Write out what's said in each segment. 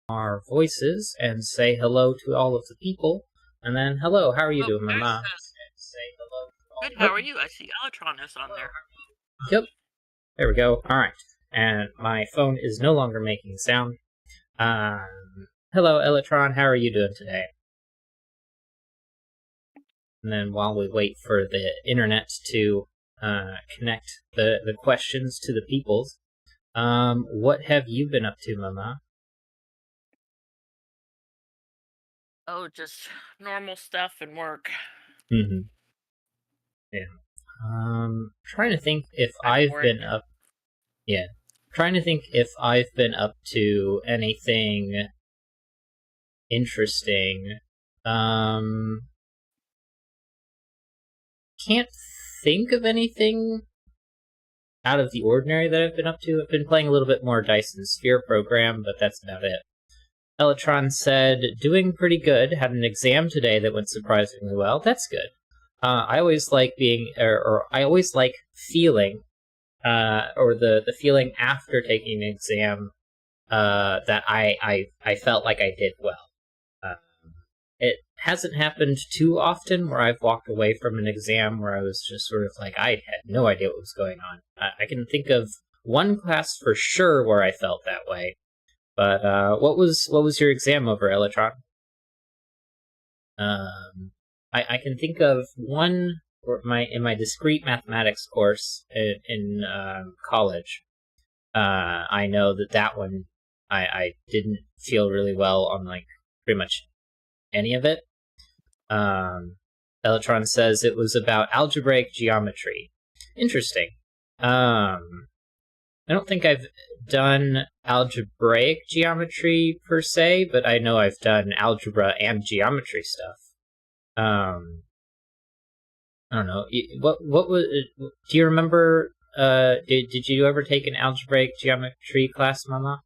our voices and say hello to all of the people. And then, hello, how are you Oh, doing, there's Mama? Say hello good. to all. How are you? I see Electron is on there. Yep, there we go. All right. And my phone is no longer making sound. Hello, Electron, how are you doing today? And then while we wait for the internet to connect the questions to the peoples, what have you been up to, Mama? Oh, just normal stuff and work. Mm-hmm. Yeah. Trying to think if I'm I've bored. been up. Yeah. Trying to think if I've been up to anything interesting. Um, can't think of anything out of the ordinary that I've been up to. I've been playing a little bit more Dyson Sphere program, but that's about it. Electron said, doing pretty good. Had an exam today that went surprisingly well. That's good. I always like being, or I always like feeling, or the feeling after taking an exam, that I felt like I did well. Uh, it hasn't happened too often where I've walked away from an exam where I was just sort of like, I had no idea what was going on. I can think of one class for sure where I felt that way. But what was your exam over, Electron? I can think of one in my discrete mathematics course in college. I know that one I didn't feel really well on like pretty much any of it. Um, Electron says it was about algebraic geometry. Interesting. I don't think I've done algebraic geometry per se, but I know I've done algebra and geometry stuff. I don't know. What was? Do you remember? Did you ever take an algebraic geometry class, Mama?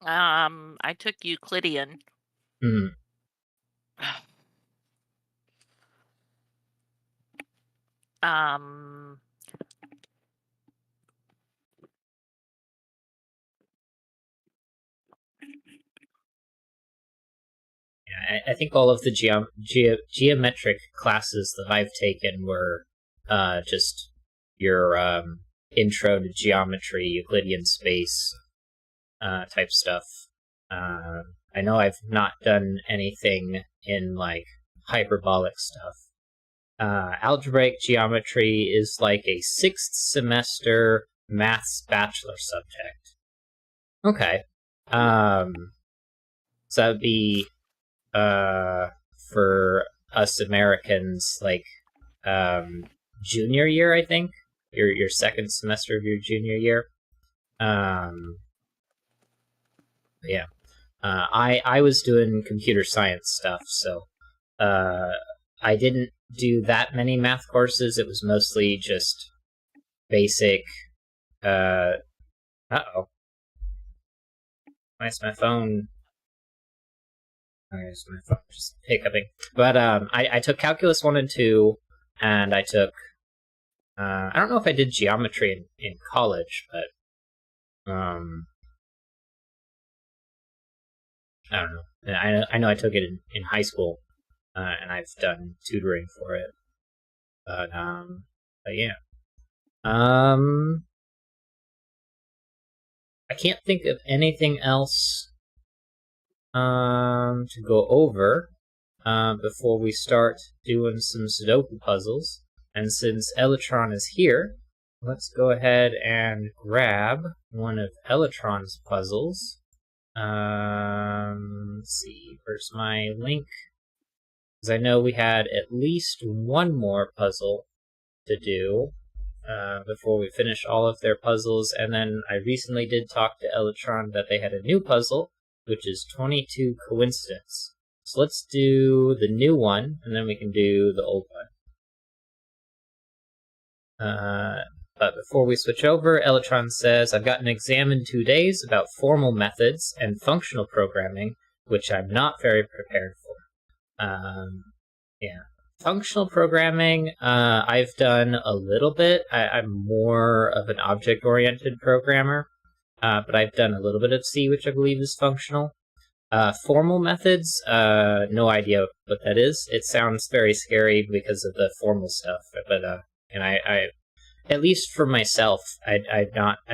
I took Euclidean. Hmm. Um, Yeah, I think all of the geometric classes that I've taken were just your intro to geometry, Euclidean space type stuff. I know I've not done anything in like hyperbolic stuff. Algebraic geometry is like a sixth semester maths bachelor subject. Okay. Um, so that would be for us Americans like junior year, I think. Your second semester of your junior year. Um, yeah. I was doing computer science stuff, so uh, I didn't do that many math courses. It was mostly just basic. Uh oh, why is my phone? Why is my phone just hiccuping? But I took calculus 1 and 2, and I took. I don't know if I did geometry in college, but I don't know. I know I took it in high school, and I've done tutoring for it. But yeah. Um, I can't think of anything else to go over before we start doing some Sudoku puzzles. And since Electron is here, let's go ahead and grab one of Electron's puzzles. Let's see, where's my link? Because I know we had at least one more puzzle to do before we finish all of their puzzles. And then I recently did talk to Electron that they had a new puzzle, which is 22 Coincidence. So let's do the new one, and then we can do the old one. But before we switch over, Electron says, I've got an exam in 2 days about formal methods and functional programming, which I'm not very prepared for. Yeah. Functional programming, I've done a little bit. I'm more of an object-oriented programmer. but I've done a little bit of C, which I believe is functional. Formal methods, no idea what that is. It sounds very scary because of the formal stuff, but and I at least for myself, I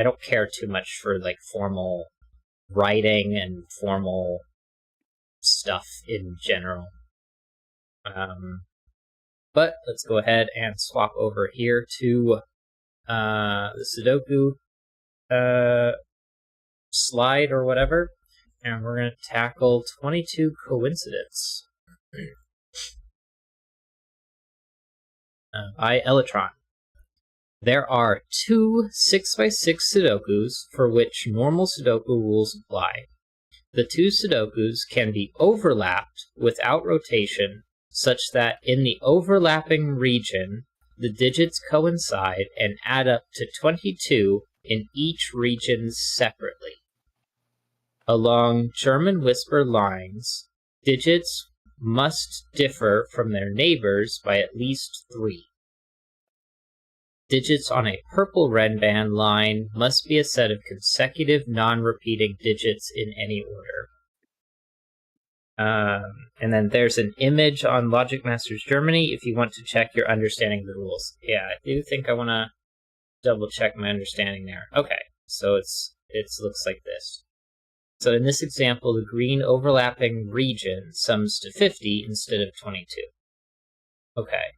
don't care too much for like formal writing and formal stuff in general. But let's go ahead and swap over here to the Sudoku slide or whatever, and we're going to tackle 22 coincidence by Elytron. There are two 6x6 Sudokus for which normal Sudoku rules apply. The two Sudokus can be overlapped without rotation, such that in the overlapping region, the digits coincide and add up to 22 in each region separately. Along German whisper lines, digits must differ from their neighbors by at least 3. Digits on a purple Renban line must be a set of consecutive non-repeating digits in any order. And then there's an image on Logic Masters Germany if you want to check your understanding of the rules. Yeah, I do think I want to double check my understanding there. Okay, so it looks like this. So in this example, the green overlapping region sums to 50 instead of 22. Okay.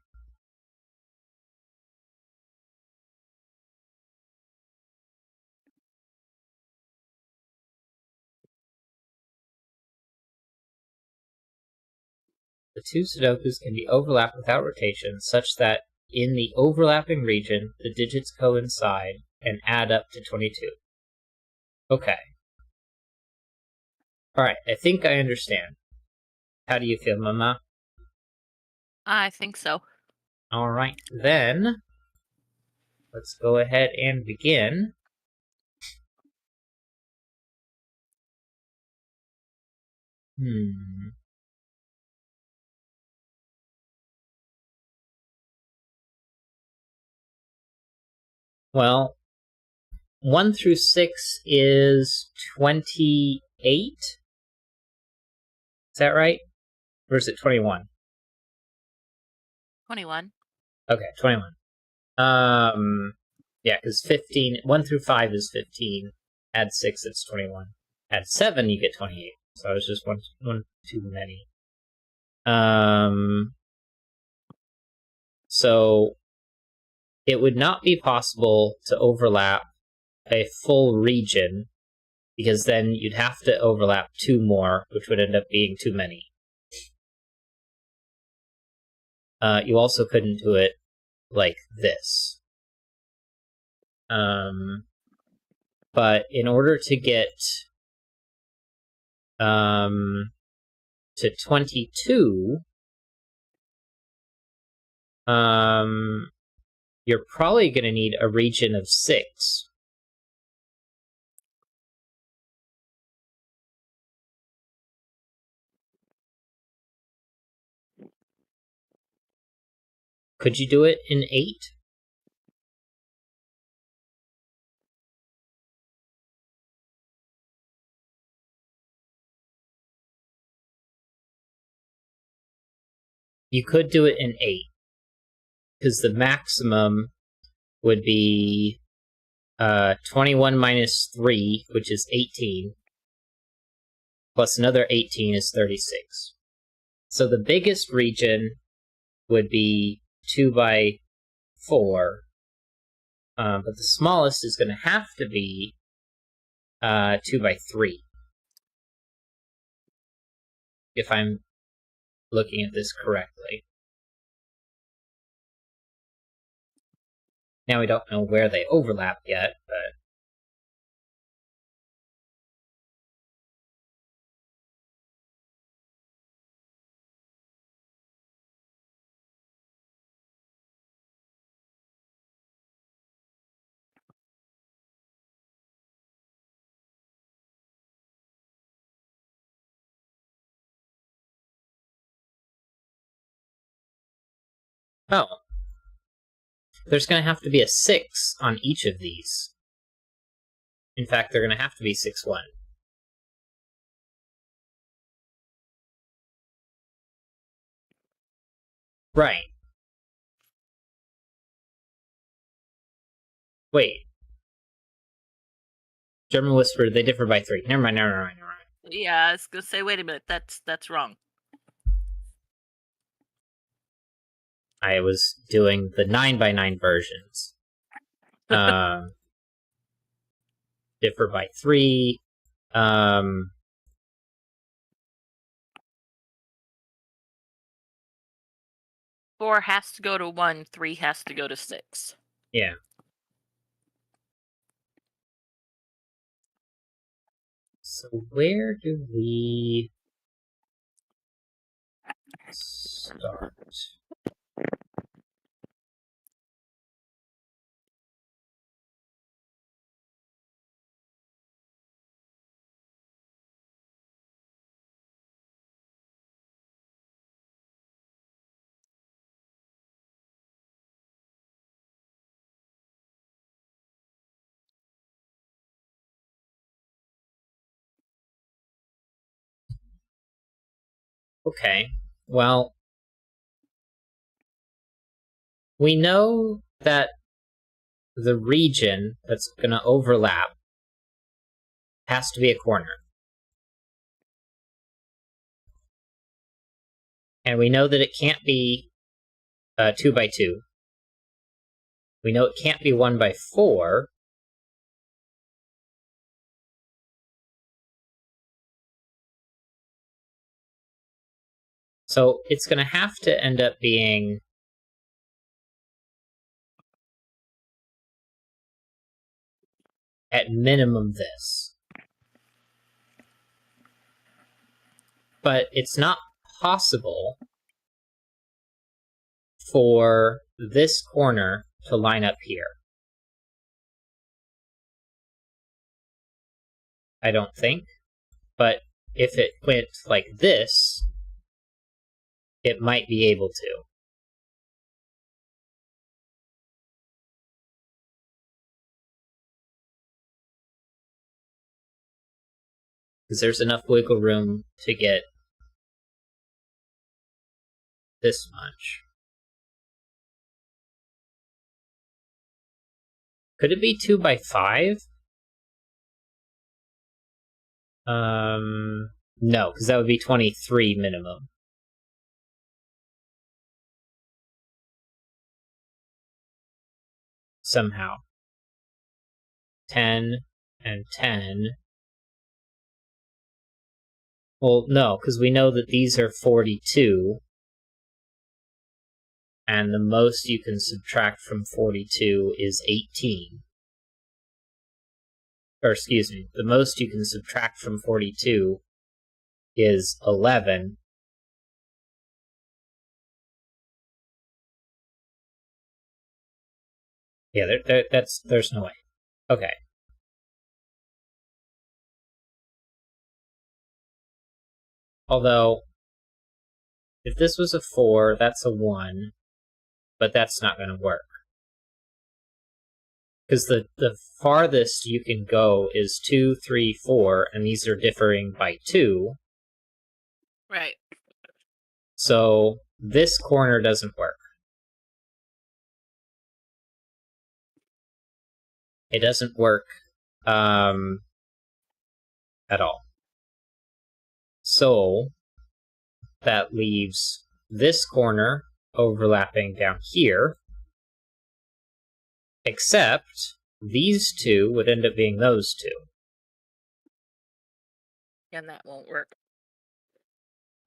The two Sudokus can be overlapped without rotation, such that in the overlapping region, the digits coincide and add up to 22. Okay. Alright, I think I understand. How do you feel, Mama? I think so. Alright, then let's go ahead and begin. Well, 1 through 6 is 28? Is that right? Or is it 21? 21. Okay, 21. Yeah, because 15, 1 through 5 is 15. Add 6, it's 21. Add 7, you get 28. So I was just one too many. So it would not be possible to overlap a full region, because then you'd have to overlap 2 more, which would end up being too many. You also couldn't do it like this. But in order to get to 22, you're probably going to need a region of 6. Could you do it in 8? You could do it in 8, because the maximum would be 21 minus 3, which is 18, plus another 18 is 36. So the biggest region would be 2 by 4, but the smallest is going to have to be 2 by 3. If I'm looking at this correctly. Now we don't know where they overlap yet, but... Oh. There's going to have to be a 6 on each of these. In fact, they're going to have to be 6-1. Right. Wait. German Whisper, they differ by 3. Never mind. Yeah, I was gonna say, wait a minute, that's wrong. I was doing the 9x9 versions. Differ by 3. 4 has to go to 1, 3 has to go to 6. Yeah. So where do we start? Okay, well, we know that the region that's going to overlap has to be a corner. And we know that it can't be 2x2. We know it can't be 1x4. So it's going to have to end up being at minimum this. But it's not possible for this corner to line up here. I don't think. But if it went like this, it might be able to. Because there's enough wiggle room to get this much. Could it be 2x5? No, because that would be 23 minimum. Somehow. 10 and 10. Well, no, because we know that these are 42. And the most you can subtract from 42 is 18. Or, excuse me, the most you can subtract from 42 is 11. Yeah, there's no way. Okay. Although, if this was a 4, that's a 1, but that's not going to work. Because the farthest you can go is 2, 3, 4, and these are differing by 2. Right. So this corner doesn't work. It doesn't work at all. So that leaves this corner overlapping down here, except these two would end up being those two. And that won't work.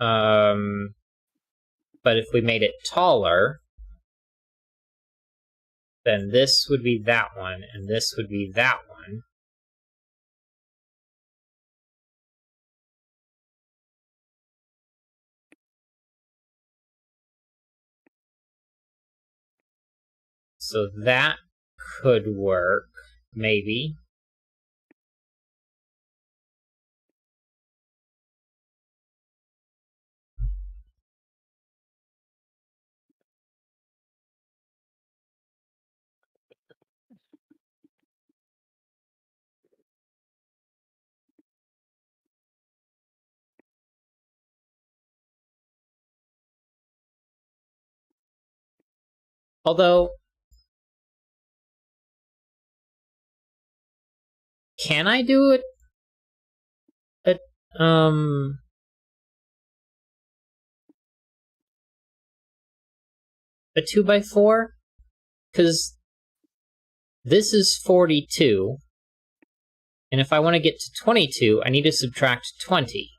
But if we made it taller, then this would be that one, and this would be that one. So that could work, maybe. Although, can I do it? A 2x4? Because this is 42, and if I want to get to 22, I need to subtract 20.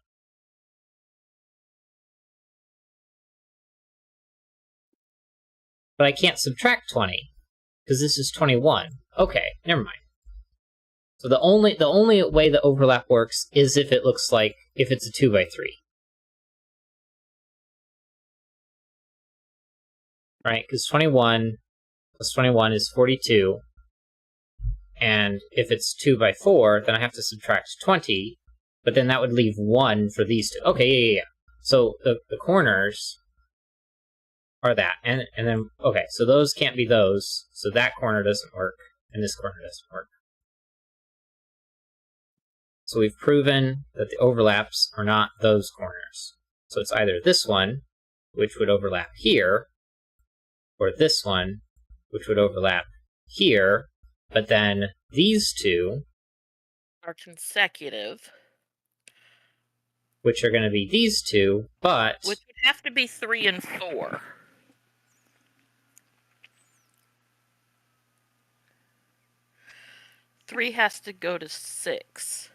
But I can't subtract 20, because this is 21. Okay, never mind. So the only way the overlap works is if it looks like if it's a 2x3. Right? Because 21 plus 21 is 42. And if it's 2x4, then I have to subtract 20, but then that would leave 1 for these two. Okay, yeah. So the corners are that. And then, okay, so those can't be those. So that corner doesn't work, and this corner doesn't work. So we've proven that the overlaps are not those corners. So it's either this one, which would overlap here, or this one, which would overlap here, but then these two are consecutive. Which are going to be these two, but... Which would have to be 3 and 4. Three has to go to 6.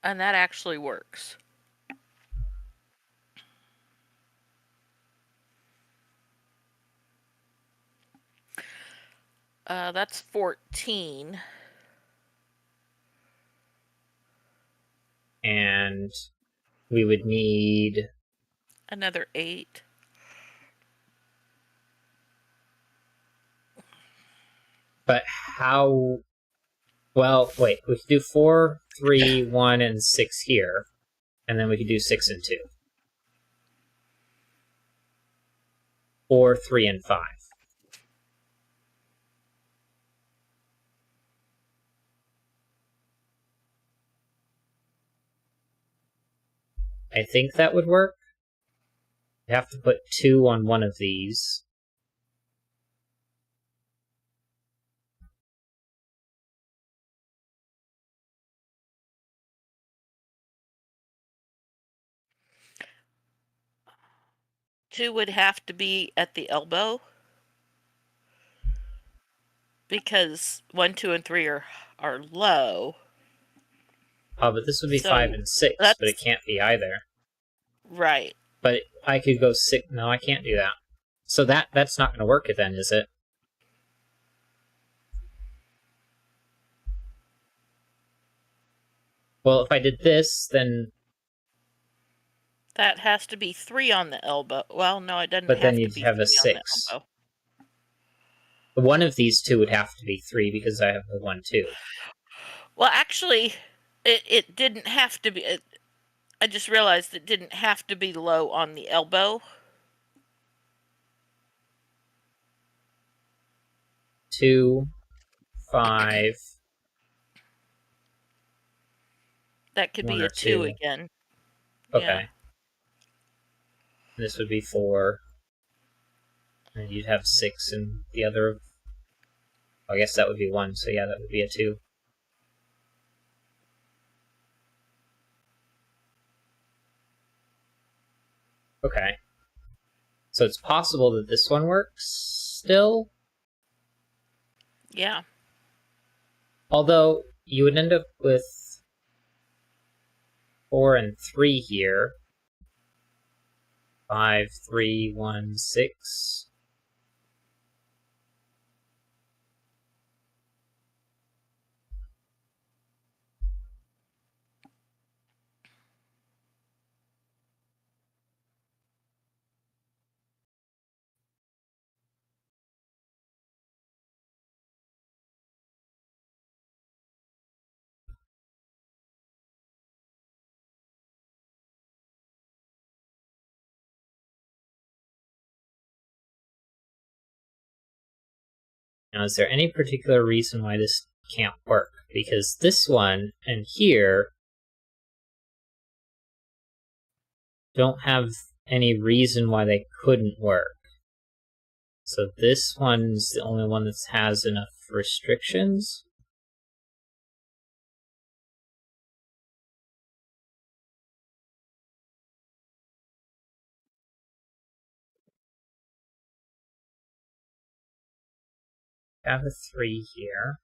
And that actually works. That's 14. And we would need... another 8. But how... Well, wait, we could do 4, 3, 1, and 6 here. And then we could do 6 and 2. Or 3 and 5. I think that would work. You have to put 2 on one of these. Two would have to be at the elbow. Because 1, 2, and 3 are low. Oh, but this would be 5 and 6, but it can't be either. Right. But I could go 6... No, I can't do that. So that's not going to work then, is it? Well, if I did this, then... That has to be 3 on the elbow. Well, no, it doesn't but have then to you'd be have a 6. One of these two would have to be 3 because I have the 1, 2. Well, actually, it didn't have to be... I just realized it didn't have to be low on the elbow. 2, 5. That could be a 2 again. Okay. Yeah. This would be 4. And you'd have 6 and the other... I guess that would be 1, so yeah, that would be a 2. Okay. So it's possible that this one works still? Yeah. Although, you would end up with 4 and 3 here. 5, 3, 1, 6. Now, is there any particular reason why this can't work? Because this one and here don't have any reason why they couldn't work. So this one's the only one that has enough restrictions. Have a 3 here.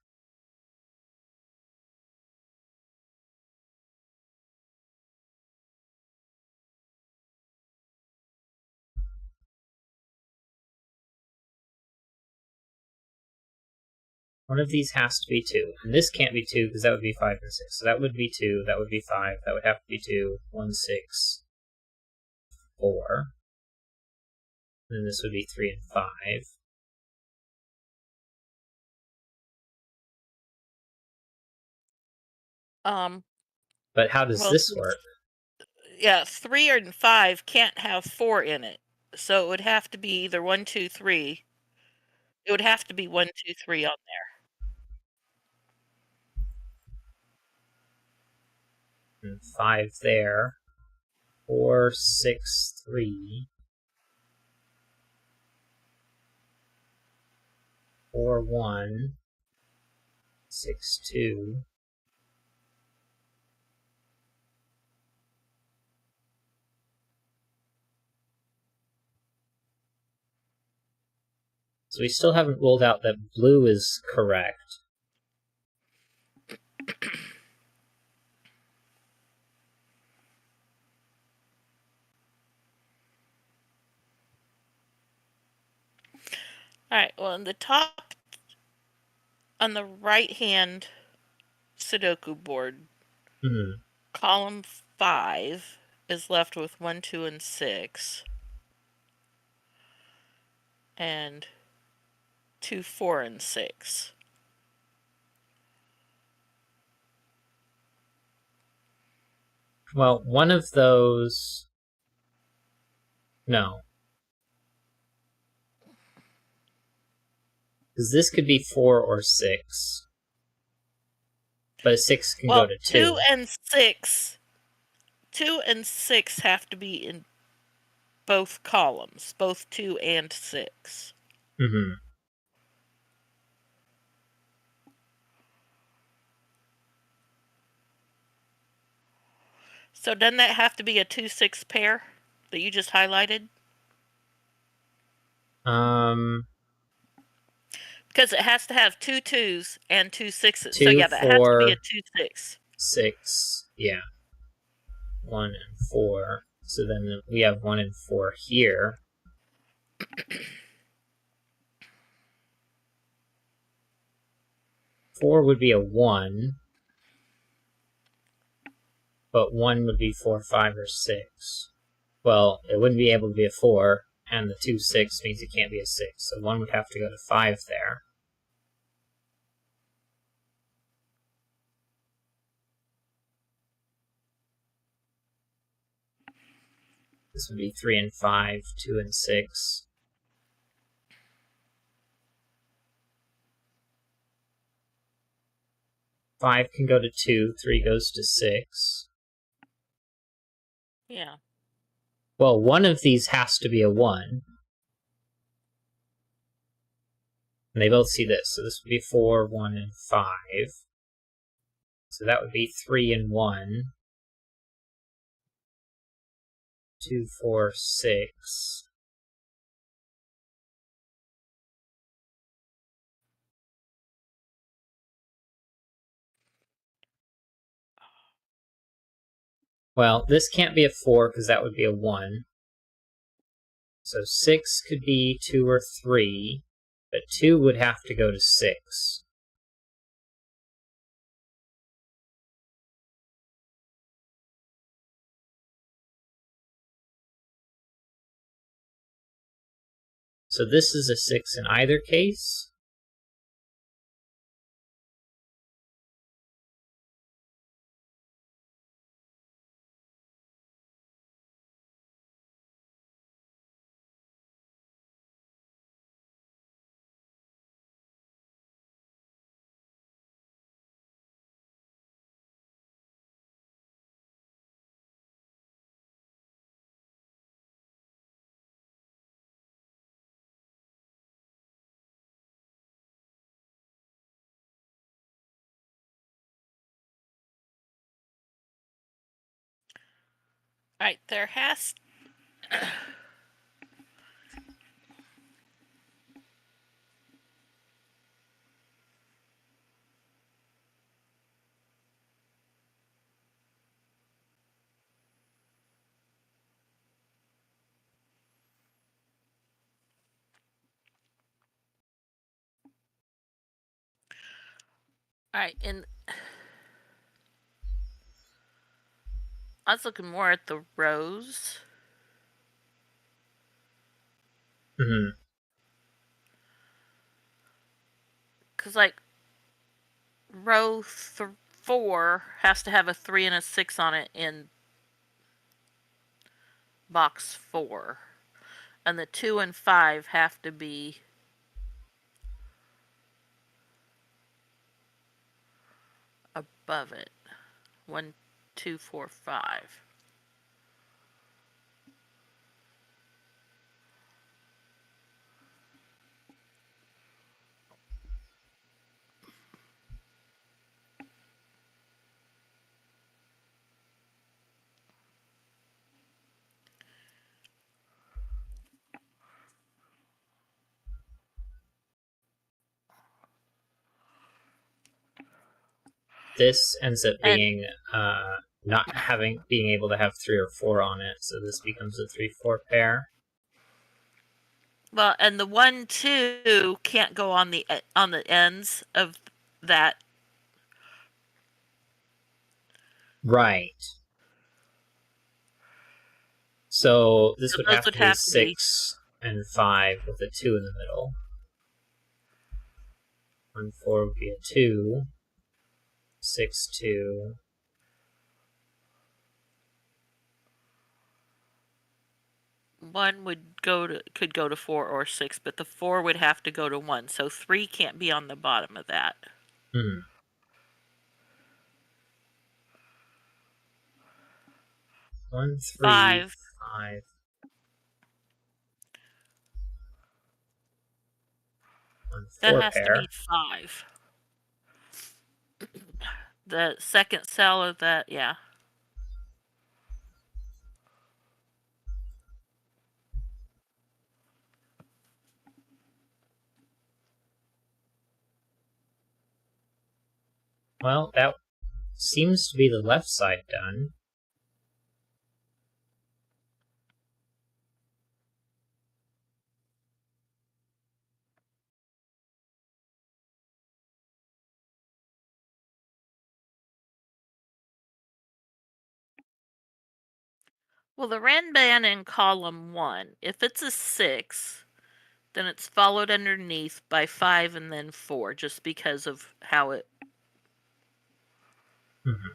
One of these has to be 2. And this can't be 2 because that would be 5 and 6. So that would be 2, that would be 5, that would have to be 2, 1, 6, 4. And then this would be 3 and 5. But how does this work? Yeah, 3 and 5 can't have 4 in it. So it would have to be either 1, 2, 3. It would have to be 1, 2, 3 on And 5 there. 4, 6, 3. 4, 1. 6, 2. So we still haven't ruled out that blue is correct. Alright, well, in the top, on the right-hand Sudoku board, column 5 is left with 1, 2, and 6. And 2, 4, and 6. Well, one of those... No. Because this could be 4 or 6. But a 6 can go to 2. 2 and 6. 2 and 6 have to be in both columns, both 2 and 6. Mm-hmm. So doesn't that have to be a 2-6 pair that you just highlighted? Because it has to have 2 2s and 2 6s. 2, so yeah, that 4, has to be a 2-6. 6, yeah. 1 and 4. So then we have 1 and 4 here. Four would be a 1. But 1 would be 4, 5, or 6. Well, it wouldn't be able to be a 4, and the 2, 6 means it can't be a 6. So 1 would have to go to 5 there. This would be 3 and 5, 2 and 6. 5 can go to 2, 3 goes to 6. Yeah. Well, one of these has to be a 1. And they both see this. So this would be 4, 1, and 5. So that would be 3 and 1. 2, 4, 6. Well, this can't be a 4 because that would be a 1. So 6 could be 2 or 3, but 2 would have to go to 6. So this is a 6 in either case. Right, there has... Alright, and I was looking more at the rows. Mm-hmm. Because, like, row 4 has to have a 3 and a 6 on it in box 4. And the 2 and 5 have to be above it. 1, 2, 4, 5. This ends up being not being able to have 3 or 4 on it, so this becomes a 3-4 pair. Well, and the 1, 2 can't go on the ends of that. Right. So this would have to be 6 and 5 with a 2 in the middle. 1, 4 would be a 2. 6, 2. One could go to 4 or 6, but the 4 would have to go to 1. So 3 can't be on the bottom of that. Hmm. 1, 3, 5. 1, 4 That has pair. to be 5. The second cell of that, yeah. Well, that seems to be the left side done. Well, the Ranban in column 1, if it's a 6, then it's followed underneath by 5 and then 4, just because of how it... Mm-hmm.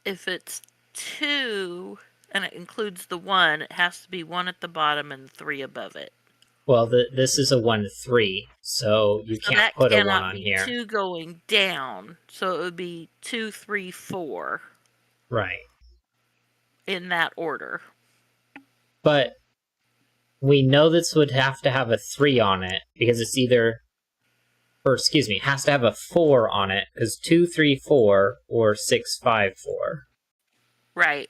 If it's 2 and it includes the 1, it has to be 1 at the bottom and 3 above it. Well, this is a 1, 3, so you can't put a 1 on here. That cannot be 2 going down, so it would be 2, 3, 4. Right. In that order. But we know this would have to have a 3 on it, because it's either... Or, excuse me, has to have a 4 on it, because 2, 3, 4, or 6, 5, 4. Right.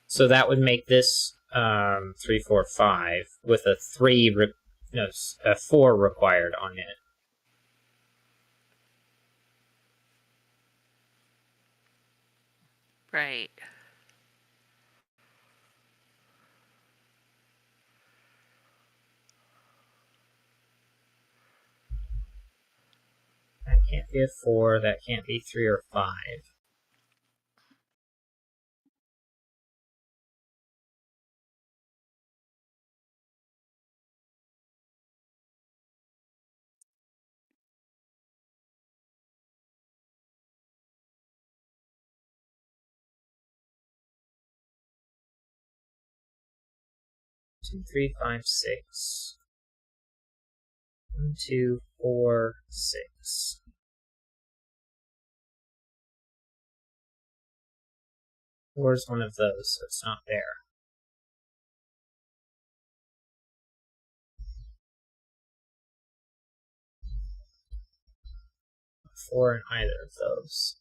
So that would make this 3, 4, 5 with a 4 required on it. Right. That can't be a 4, that can't be 3 or 5. Two, 3, 5, 6. 1, 2, 4, 6. Four is one of those, so it's not there. 4 in either of those.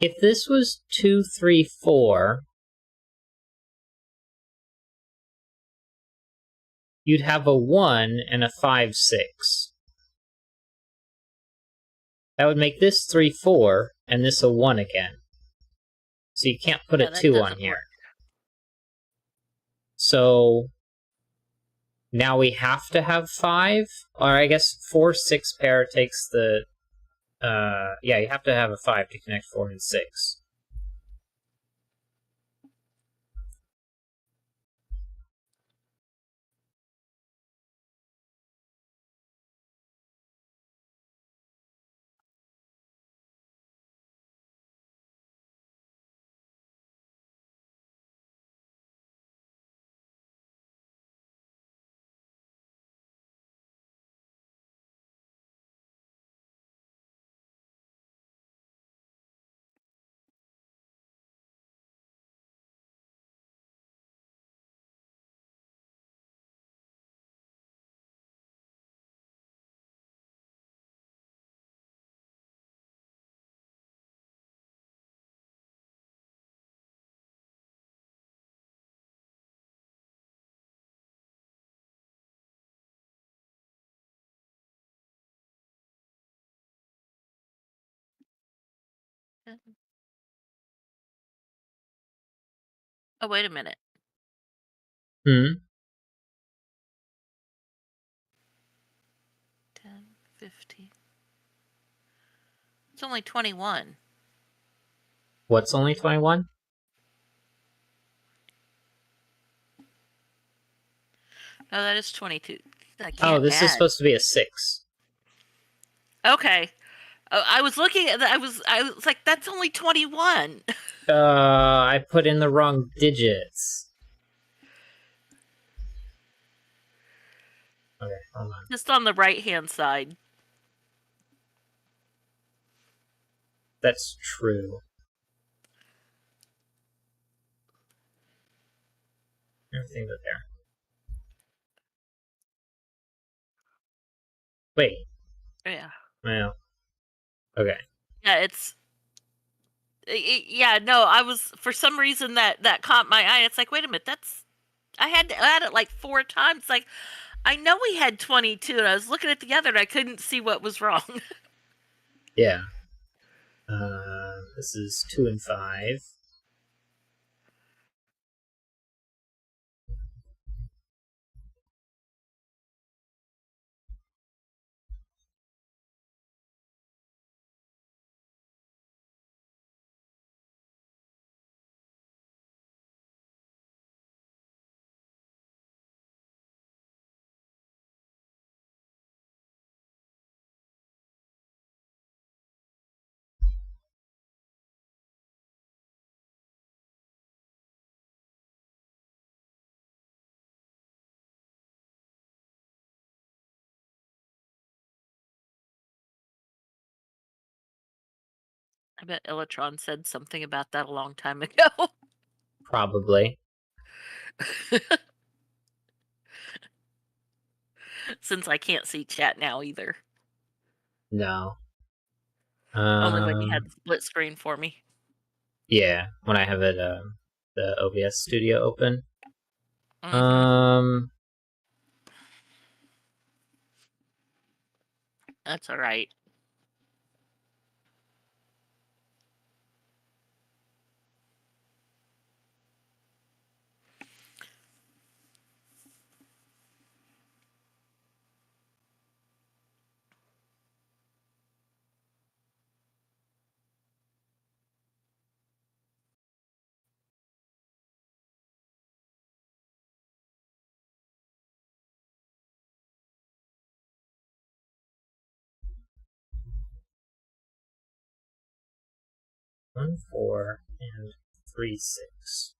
If this was 2, 3, 4, you'd have a 1 and a 5, 6. That would make this 3, 4, and this a 1 again. So you can't put a 2 on here. So now we have to have 5, or I guess 4, 6 pair takes the... yeah, you have to have a 5 to connect 4 and 6. Oh, wait a minute. 10, 15. It's only 21. What's only 21? No, that is 22. This is supposed to be a 6. Okay. I was looking at that. I was like, that's only 21. I put in the wrong digits. Okay, hold on. Just on the right-hand side. That's true. Everything but there. Wait. Yeah. Well. Okay. Yeah, yeah, no, I was, for some reason that caught my eye. It's like, wait a minute, I had to add it like 4 times. Like, I know we had 22, and I was looking at the other, and I couldn't see what was wrong. Yeah. This is 2 and 5. I bet Elatron said something about that a long time ago. Probably. Since I can't see chat now either. No. Only when you had the split screen for me. Yeah, when I have it the OBS Studio open. That's all right. One 4 and 3 6.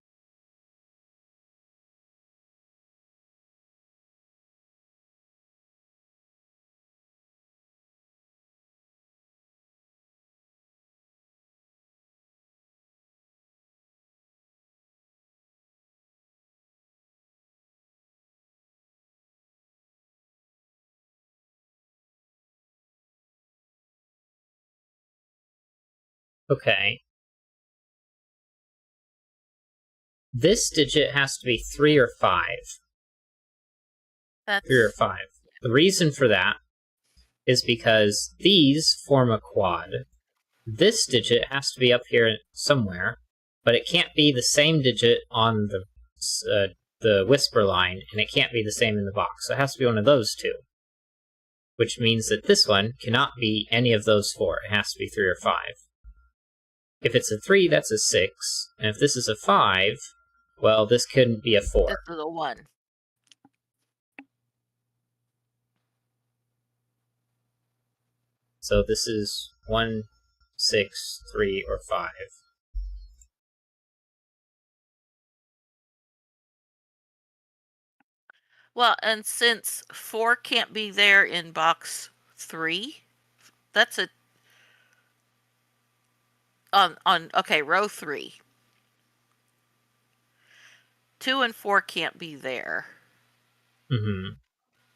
Okay. This digit has to be 3 or 5. That's 3 or 5. The reason for that is because these form a quad. This digit has to be up here somewhere, but it can't be the same digit on the whisper line, and it can't be the same in the box. So it has to be one of those two, which means that this one cannot be any of those 4. It has to be 3 or 5. If it's a 3, that's a 6, and if this is a 5, well, this couldn't be a 4. This is a 1. So this is 1, 6, 3, or 5. Well, and since 4 can't be there in box 3, that's a on okay, row 3. 2 and 4 can't be there. Mm-hmm.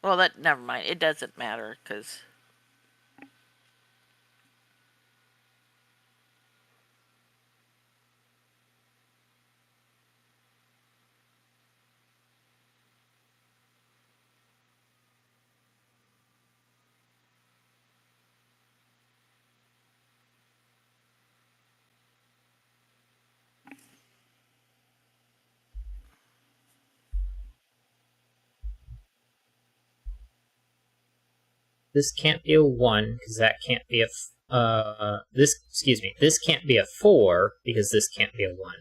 Well, that never mind. It doesn't matter because This can't be a 1, because that can't be a... this can't be a 4, because this can't be a 1.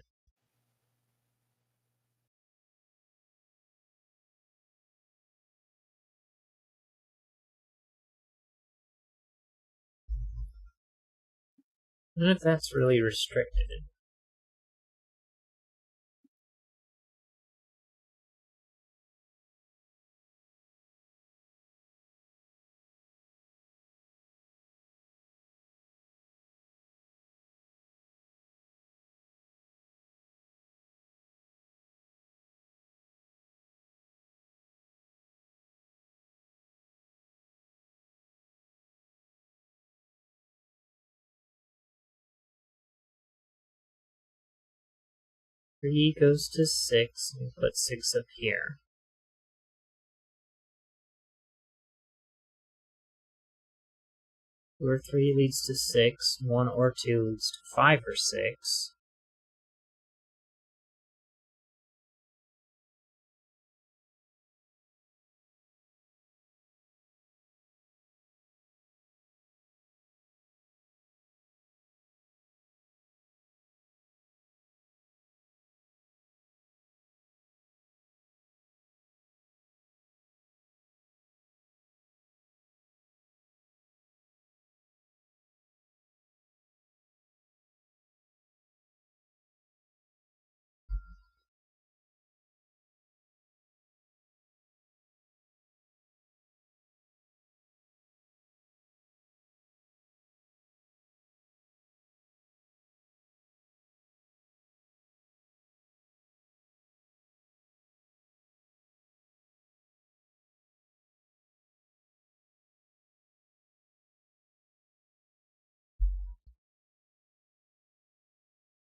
I don't know if that's really restricted. Three goes to 6, and put 6 up here. Two or 3 leads to 6, 1 or 2 leads to 5 or 6.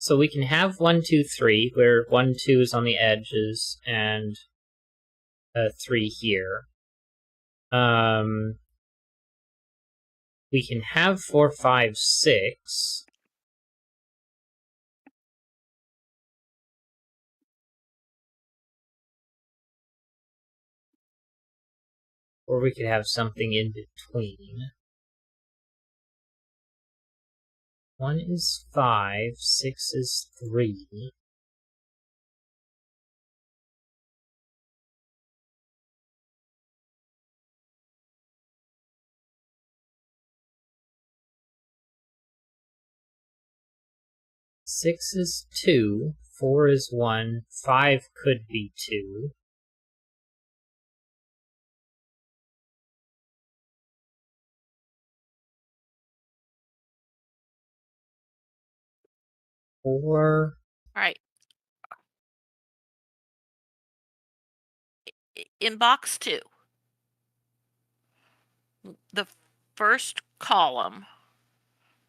So we can have 1, 2, 3, where 1, 2 is on the edges, and 3 here. We can have 4, 5, 6. Or we could have something in between. 1 is 5, 6 is 3. Six is 2, 4 is 1, 5 could be 2. Four. Right. In box 2, the first column,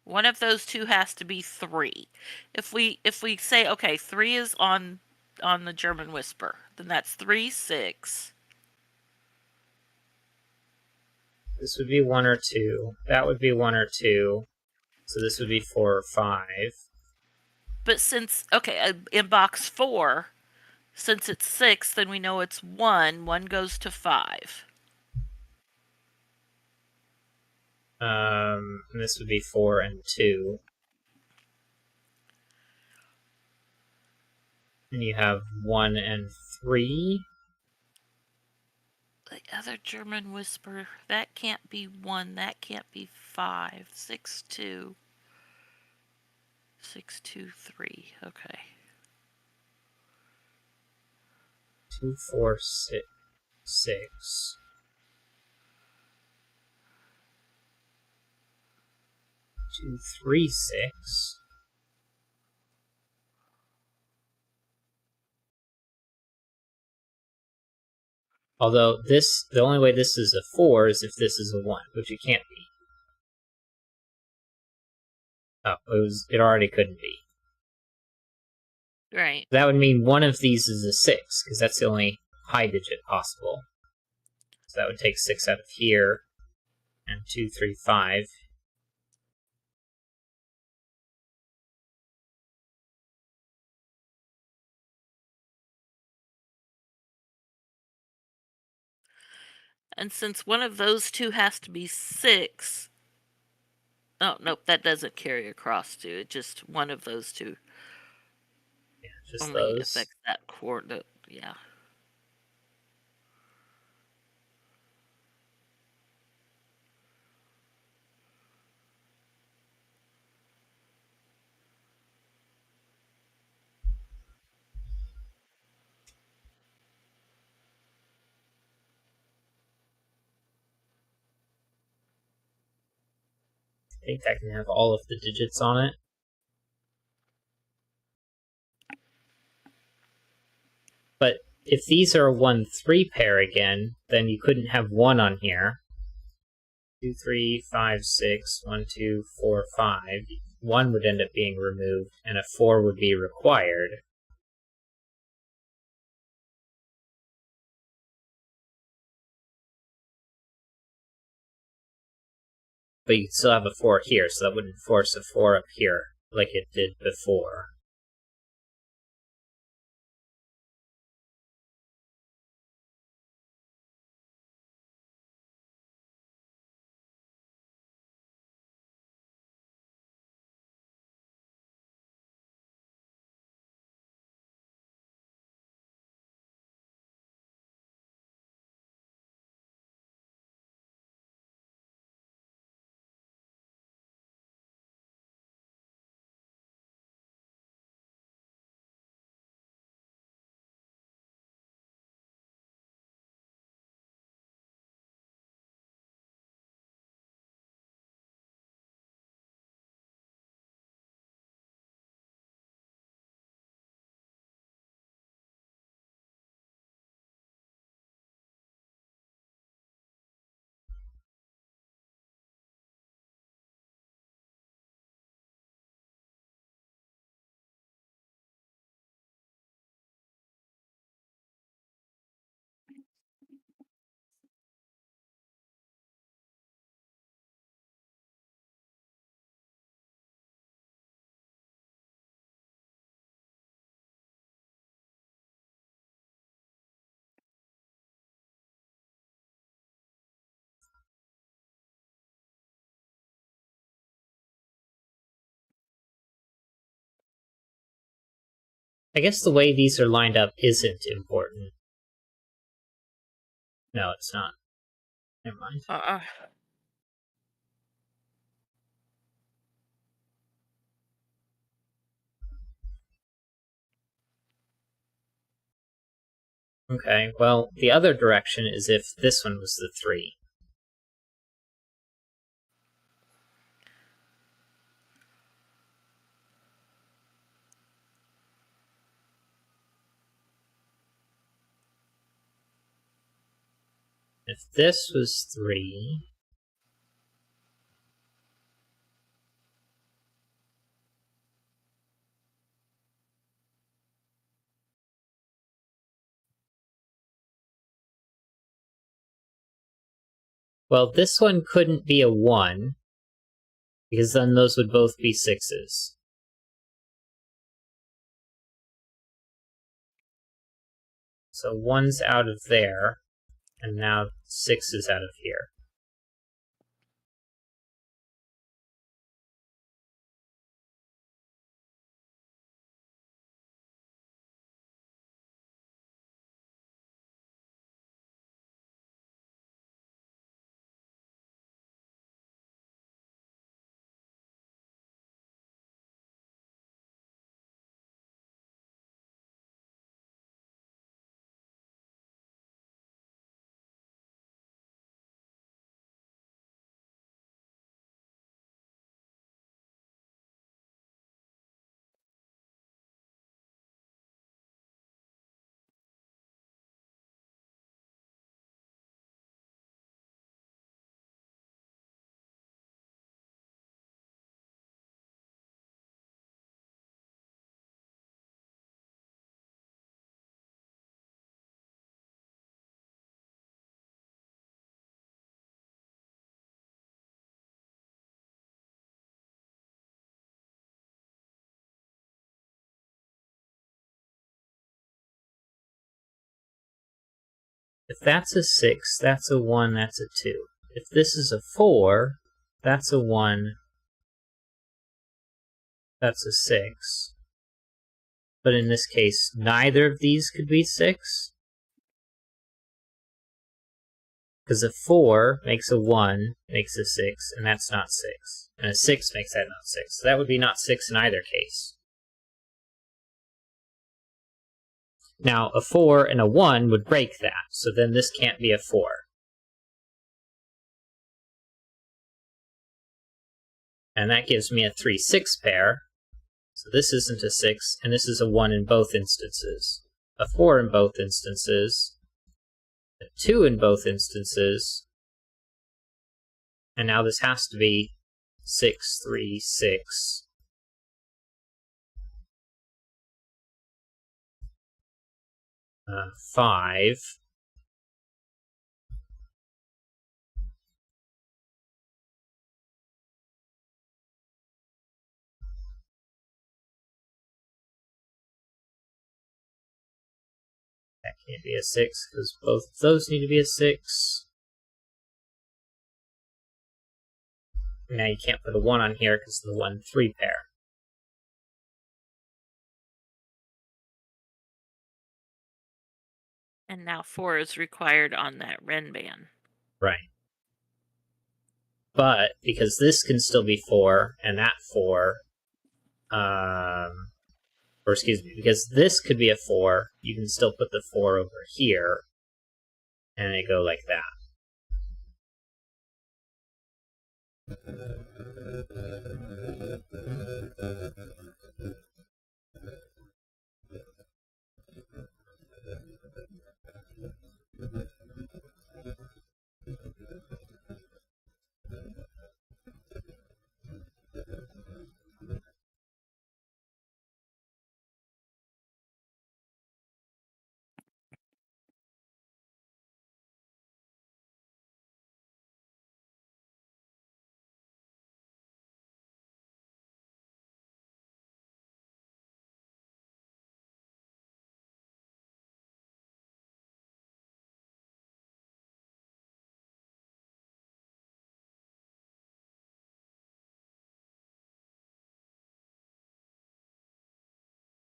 one of those two has to be 3. If we say, okay, 3 is on the German Whisper, then that's 3, 6. This would be 1 or 2. That would be 1 or 2. So this would be 4 or 5. But since, okay, in box 4, since it's 6, then we know it's 1. 1 goes to 5. And this would be 4 and 2. And you have 1 and 3. The other German Whisper, that can't be 1, that can't be 5. 6, 2. 6, 2, 3. Okay. 2, 4, 6. 6. 2, 3, 6. Although this, the only way this is a 4 is if this is a 1, which it can't be. Oh, it already couldn't be. Right. That would mean one of these is a 6, because that's the only high digit possible. So that would take 6 out of here, and 2, 3, 5. And since one of those two has to be 6, oh, nope, that doesn't carry across to it. Just one of those two Yeah, just only those. affects that coordinate. Yeah. I think that can have all of the digits on it. But if these are a 1, 3 pair again, then you couldn't have 1 on here. 2, 3, 5, 6, 1, 2, 4, 5. 1 would end up being removed, and a 4 would be required. But you'd still have a 4 here, so that wouldn't force a 4 up here like it did before. I guess the way these are lined up isn't important. No, it's not. Never mind. Okay, well, the other direction is if this one was the 3. If this was 3... Well, this one couldn't be a 1, because then those would both be 6s. So 1's out of there, and now 6 is out of here. If that's a 6, that's a 1, that's a 2. If this is a 4, that's a 1, that's a 6. But in this case, neither of these could be 6. Because a 4 makes a 1, makes a 6, and that's not 6. And a 6 makes that not 6. So that would be not 6 in either case. Now, a 4 and a 1 would break that, so then this can't be a 4. And that gives me a 3-6 pair. So this isn't a 6, and this is a 1 in both instances. A 4 in both instances. A 2 in both instances. And now this has to be 6, 3, 6. Uh, 5. That can't be a 6, because both of those need to be a 6. Now you can't put a 1 on here because of the 1-3 pair. And now 4 is required on that Renban. Right. But, because this can still be 4, and that 4, or excuse me, because this could be a 4, you can still put the 4 over here, and they go like that.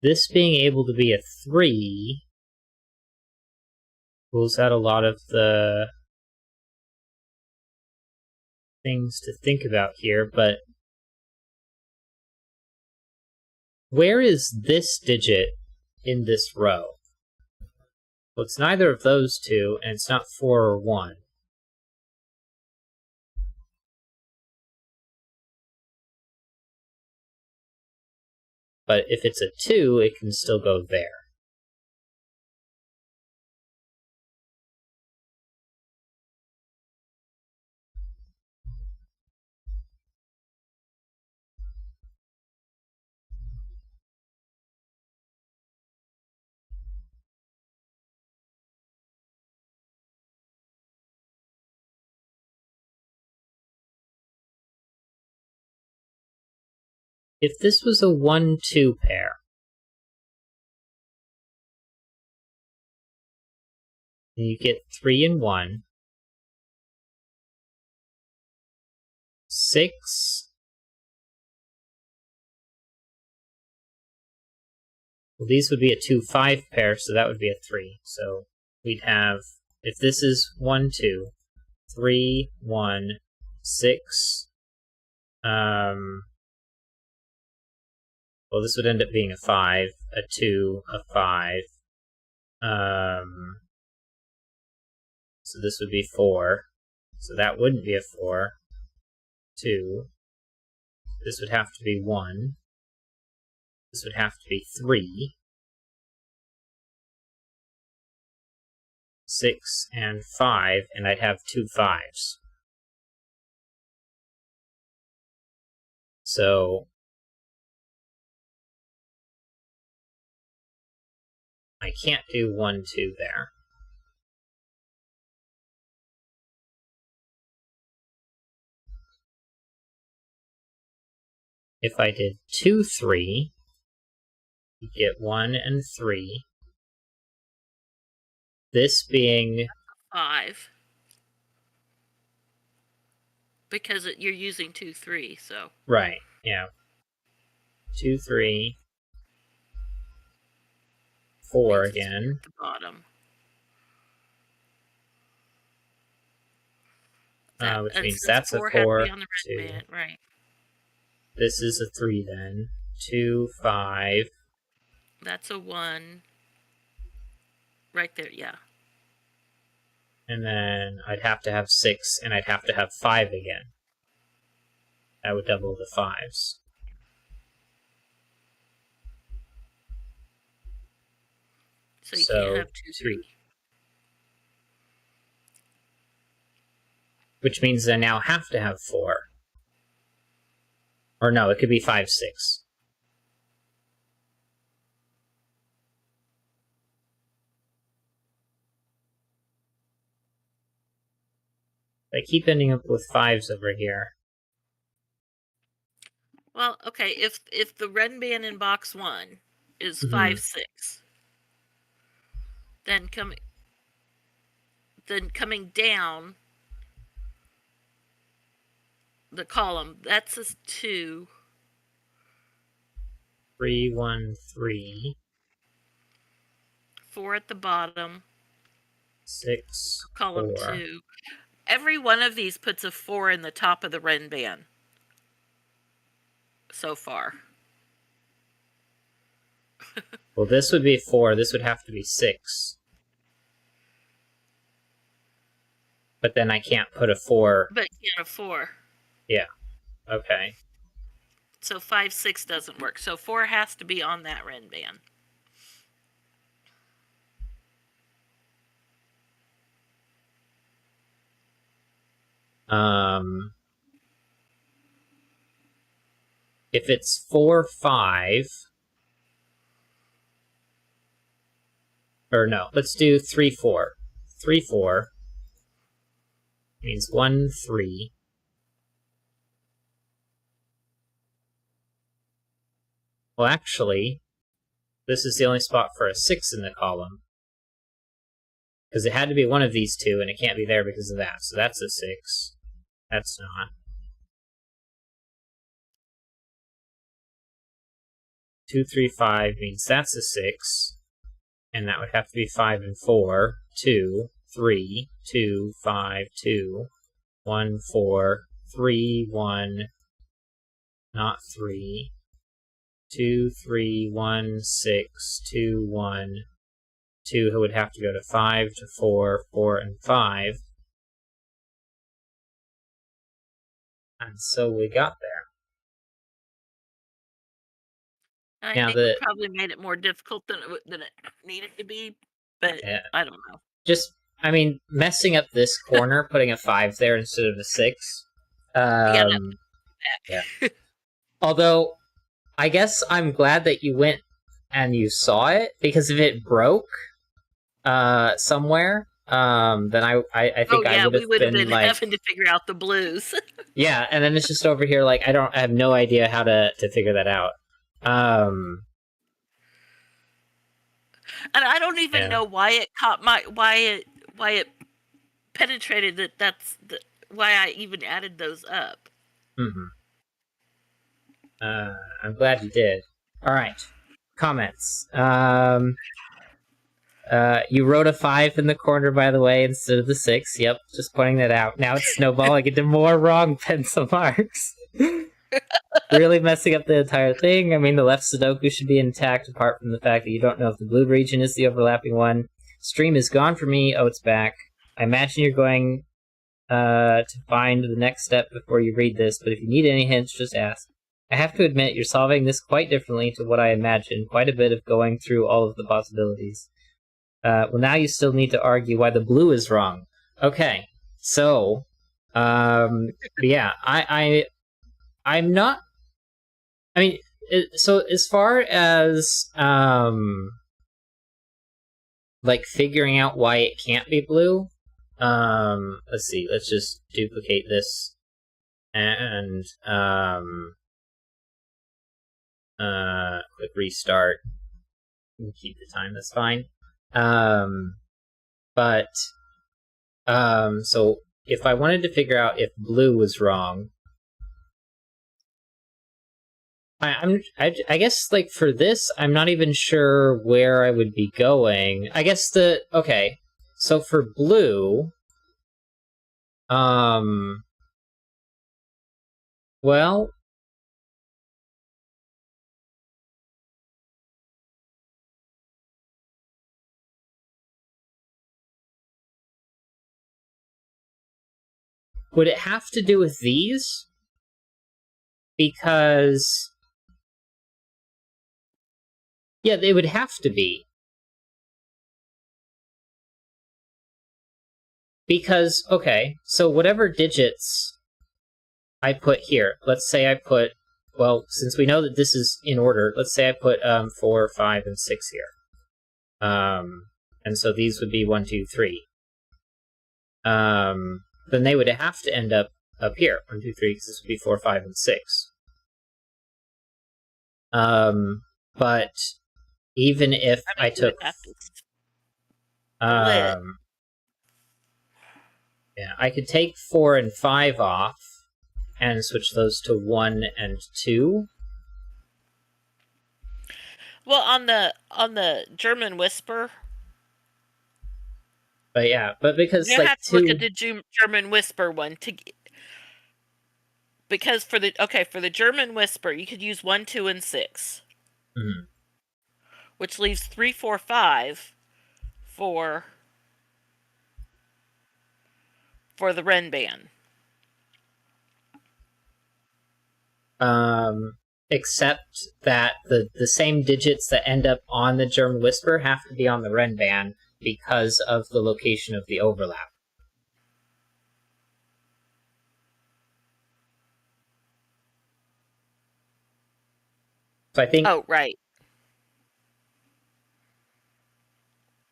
this being able to be a 3 rules out a lot of the things to think about here, but where is this digit in this row? Well, it's neither of those two, and it's not 4 or 1. But if it's a 2, it can still go there. If this was a 1-2 pair, and you get 3 and 1, 6. Well, these would be a 2-5 pair, so that would be a 3. So we'd have, if this is 1-2, 3, 1, 6. Well, this would end up being a 5, a 2, a 5. So this would be 4. So that wouldn't be a 4. 2. This would have to be 1. This would have to be 3. 6 and 5, and I'd have 2 5s. So I can't do 1-2 there. If I did 2-3, you get 1 and 3. This being 5. Because you're using 2-3, so. Right, yeah. 2-3. 4 again. At the bottom. Which means that's a 4. 2. Band, right. This is a 3 then. 2, 5. That's a 1. Right there, yeah. And then I'd have to have 6, and I'd have to have 5 again. That would double the 5s. So you can't have 2-3. Which means I now have to have 4. Or no, it could be 5, 6. I keep ending up with 5s over here. Well, okay, if the red band in box 1 is 5, 6, then coming down the column, that's a 2. 3, 1, 3. 4 at the bottom. 6, column 4. 2. Every one of these puts a 4 in the top of the red band so far. Well, this would be 4. This would have to be 6. But then I can't put a 4. But you can't a 4. Yeah. Okay. So 5, 6 doesn't work. So 4 has to be on that red band. If it's 4, 5, or no, let's do 3, 4. 3, 4 means 1, 3. Well, actually, this is the only spot for a 6 in the column. Because it had to be one of these two, and it can't be there because of that. So that's a 6. That's not. 2, 3, 5 means that's a 6. And that would have to be 5 and 4. 2, 3, 2, 5, 2, 1, 4, 3, 1, not 3, 2, 3, 1, 6, 2, 1, 2, who would have to go to 5 to 4, 4, and 5. And so we got there. I think we probably made it more difficult than it needed to be, but yeah. I don't know. Just, I mean, messing up this corner, putting a 5 there instead of a 6. Yeah. Although, I guess I'm glad that you went and you saw it, because if it broke somewhere, then I think I would have been like having to figure out the blues. Yeah, and then it's just over here like I have no idea how to figure that out. And I don't even know why it caught why it penetrated that. That's why I even added those up. Mm-hmm. I'm glad you did. All right, comments. You wrote a 5 in the corner, by the way, instead of the 6. Yep, just pointing that out. Now it's snowballing into more wrong pencil marks. Really messing up the entire thing. I mean, the left Sudoku should be intact, apart from the fact that you don't know if the blue region is the overlapping one. Stream is gone for me. Oh, it's back. I imagine you're going to find the next step before you read this, but if you need any hints, just ask. I have to admit, you're solving this quite differently to what I imagined. Quite a bit of going through all of the possibilities. Well, now you still need to argue why the blue is wrong. Okay, so, yeah, I'm not. I mean, so as far as like figuring out why it can't be blue, let's see. Let's just duplicate this and quick restart. Keep the time. That's fine. So if I wanted to figure out if blue was wrong, I guess, like, for this, I'm not even sure where I would be going. I guess okay, so for blue, well, would it have to do with these? Because, yeah, they would have to be. Because, okay, so whatever digits I put here, let's say I put, well, since we know that this is in order, let's say I put 4, 5, and 6 here. And so these would be 1, 2, 3. Then they would have to end up here. 1, 2, 3, because this would be 4, 5, and 6. But even if I took, yeah, I could take 4 and 5 off and switch those to 1 and 2. Well, on the German Whisper. But yeah, but because you have to look at the German Whisper one because for the German Whisper you could use 1, 2, and 6, which leaves 3, 4, 5 for the Renban. Except that the same digits that end up on the German Whisper have to be on the Renban because of the location of the overlap. So I think... Oh, right.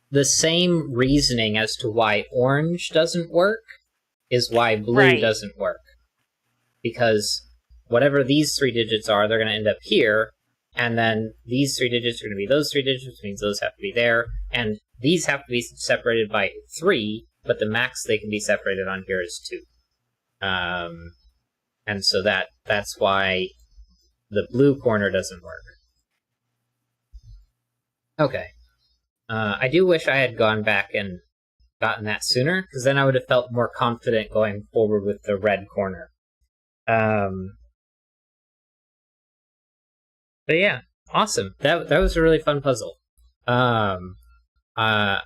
The same reasoning as to why orange doesn't work is why blue doesn't work. Because whatever these 3 digits are, they're going to end up here, and then these 3 digits are going to be those 3 digits, which means those have to be there, and these have to be separated by 3, but the max they can be separated on here is 2. And so that's why the blue corner doesn't work. Okay. I do wish I had gone back and gotten that sooner, because then I would have felt more confident going forward with the red corner. But yeah, awesome. That was a really fun puzzle. Um, uh,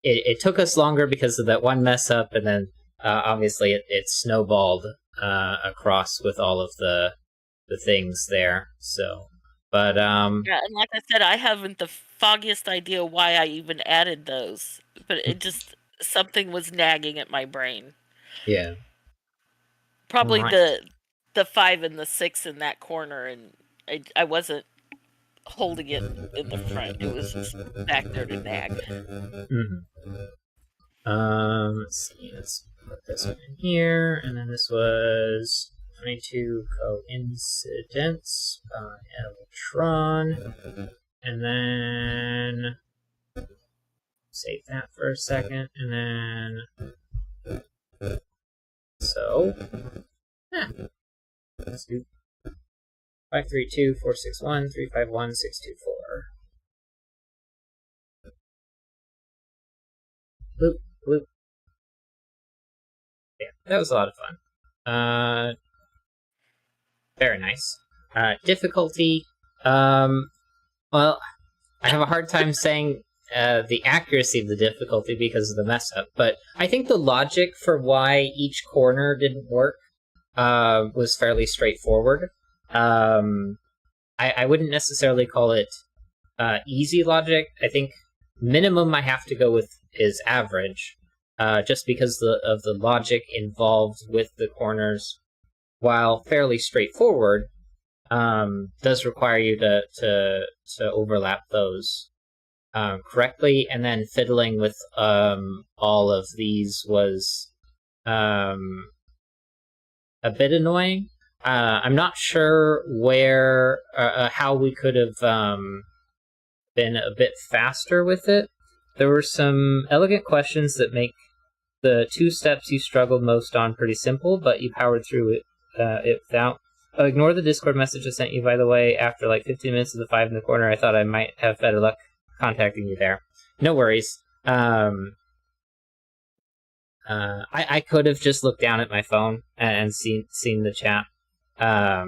it took us longer because of that one mess up, and then obviously it snowballed across with all of the things there. So, but Yeah, and like I said, I haven't the foggiest idea why I even added those, but it just something was nagging at my brain. yeah. All Probably right. the 5 and the 6 in that corner, and I wasn't holding it in the front. It was just back there to nag. Mm-hmm. Let's see. Let's put this one in here, and then this was 22 coincidence by Eltron, and then save that for a second, and then so let's do 532-461-351-624. Bloop bloop. Yeah, that was a lot of fun. Very nice. Difficulty. Well, I have a hard time saying the accuracy of the difficulty because of the mess up, but I think the logic for why each corner didn't work was fairly straightforward. I wouldn't necessarily call it easy logic. I think minimum I have to go with is average, just because of the logic involved with the corners, while fairly straightforward, does require you to overlap those correctly, and then fiddling with all of these was a bit annoying. I'm not sure where how we could have been a bit faster with it. There were some elegant questions that make the two steps you struggled most on pretty simple, but you powered through it without. Ignore the Discord message I sent you, by the way. After like 15 minutes of the 5 in the corner, I thought I might have better luck contacting you there. No worries. I could have just looked down at my phone and seen the chat. But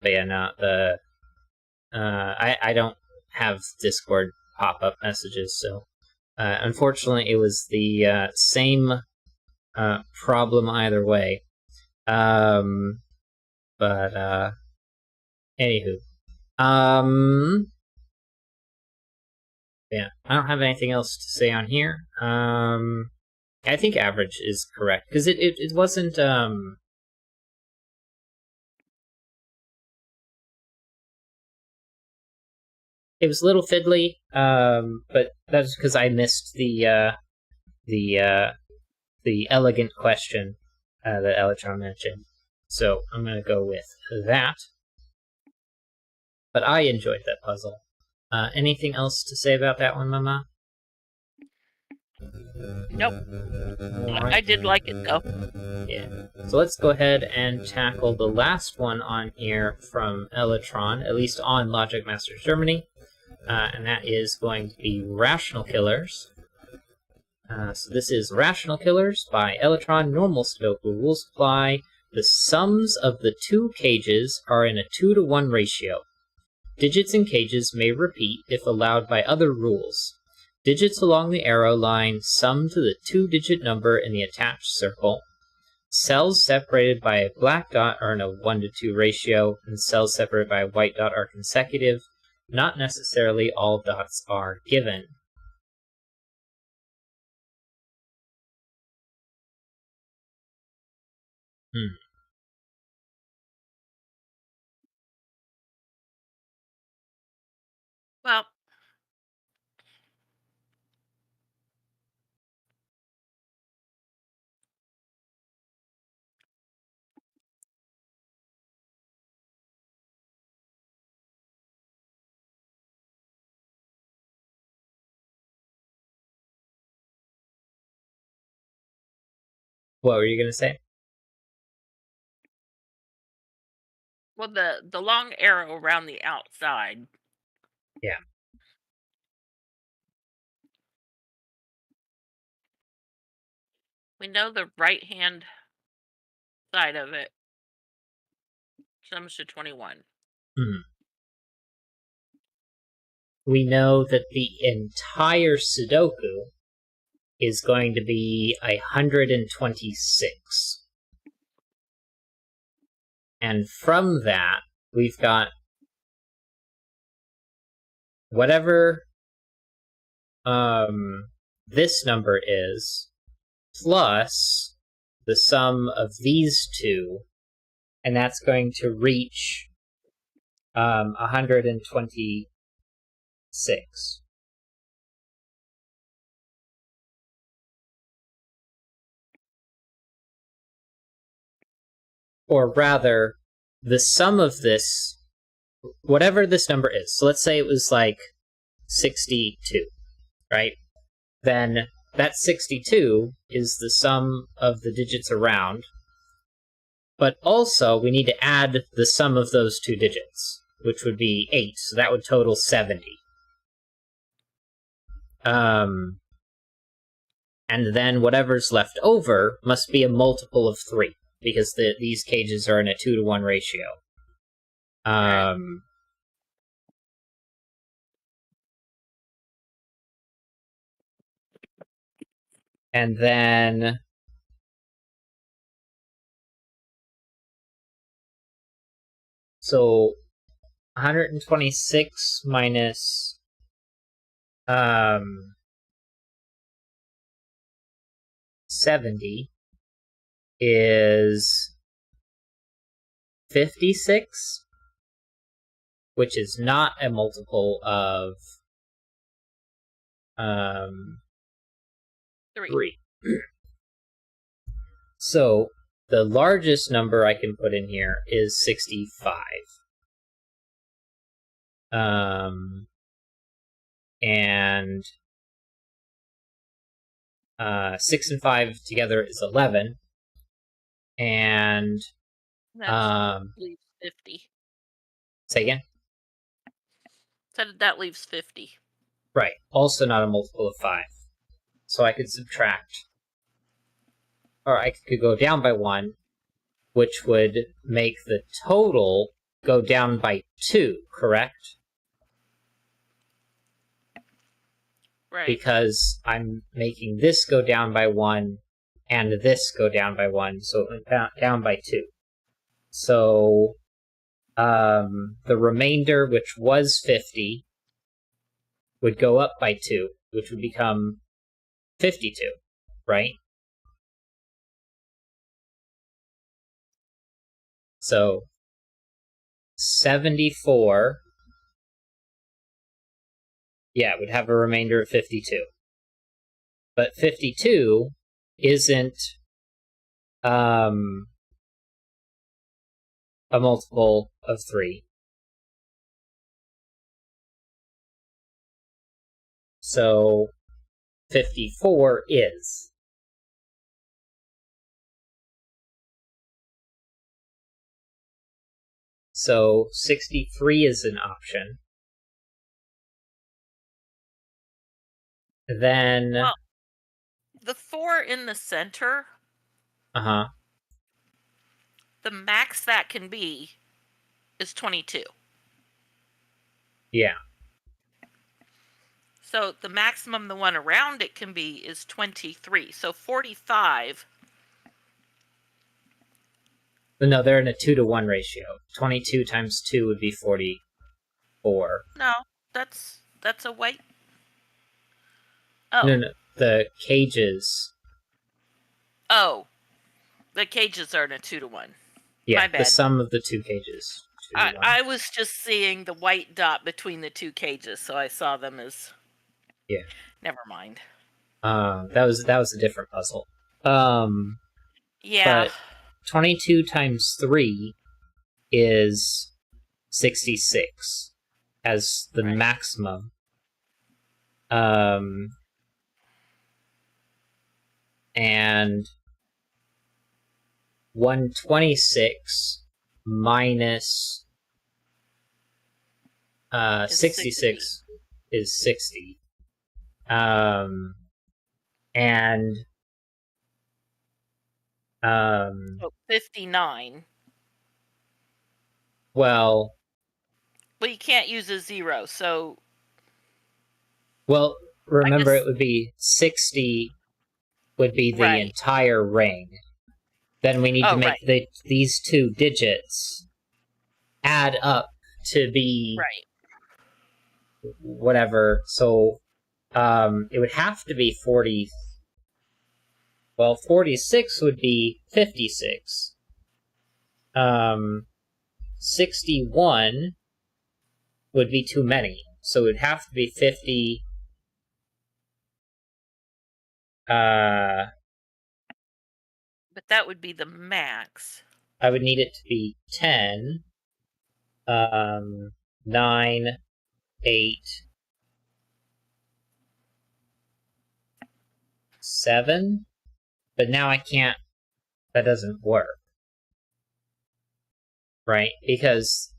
yeah, no, I don't have Discord pop up messages, so unfortunately, it was the same problem either way. But anywho, yeah, I don't have anything else to say on here. I think average is correct because it wasn't it was a little fiddly, but that's because I missed the elegant question that Electron mentioned. So I'm gonna go with that. But I enjoyed that puzzle. Anything else to say about that one, Mama? Nope. Right. I did like it though. Yeah. So let's go ahead and tackle the last one on here from Electron, at least on Logic Masters Germany. And that is going to be Rational Killers. So this is Rational Killers by Electron. Normal Sudoku rules apply. The sums of the two cages are in a 2-to-1 ratio. Digits in cages may repeat if allowed by other rules. Digits along the arrow line sum to the 2-digit number in the attached circle. Cells separated by a black dot are in a 1-to-2 ratio, and cells separated by a white dot are consecutive. Not necessarily all dots are given. Well, What were you going to say? well, the long arrow around the outside. Yeah. We know the right-hand side of it sums to 21. We know that the entire Sudoku is going to be 126. And from that, we've got whatever this number is, plus the sum of these two, and that's going to reach 126. Or rather, the sum of this, whatever this number is, so let's say it was like 62, right? Then that 62 is the sum of the digits around, but also we need to add the sum of those two digits, which would be 8, so that would total 70. And then whatever's left over must be a multiple of 3, because these cages are in a 2-to-1 ratio. And then so 126 minus 70 is 56, which is not a multiple of 3. So the largest number I can put in here is 65. And 6 and 5 together is 11. And that leaves 50. Say again? So that leaves 50. Right. Also not a multiple of 5. So I could subtract. Or I could go down by 1, which would make the total go down by 2, correct? Right. Because I'm making this go down by 1 and this go down by 1, so it went down by 2. So the remainder, which was 50, would go up by 2, which would become 52, right? So 74, yeah, would have a remainder of 52. But 52 isn't a multiple of 3. So 54 is. So 63 is an option. Then... Well, the 4 in the center... Uh-huh. The max that can be is 22. Yeah. So the maximum the one around it can be is 23. So 45... No, they're in a 2-to-1 ratio. 22 times 2 would be 44. No, that's a white. Oh. No, the cages. Oh. The cages are in a 2-to-1. Yeah, my bad. The sum of the two cages. I was just seeing the white dot between the two cages, so I saw them as... Yeah. Never mind. That was a different puzzle. Yeah. But 22 times 3 is 66 as the maximum. And 126 minus 66 is 60. And So 59. Well, you can't use a 0, so... Well, remember it would be 60 would be the entire ring. Then we need to make these two digits add up to be whatever. So it would have to be 40. Well, 46 would be 56. 61 would be too many. So it would have to be 50. But that would be the max. I would need it to be 10, 9, 8, 7. But now I can't. That doesn't work. Right? Because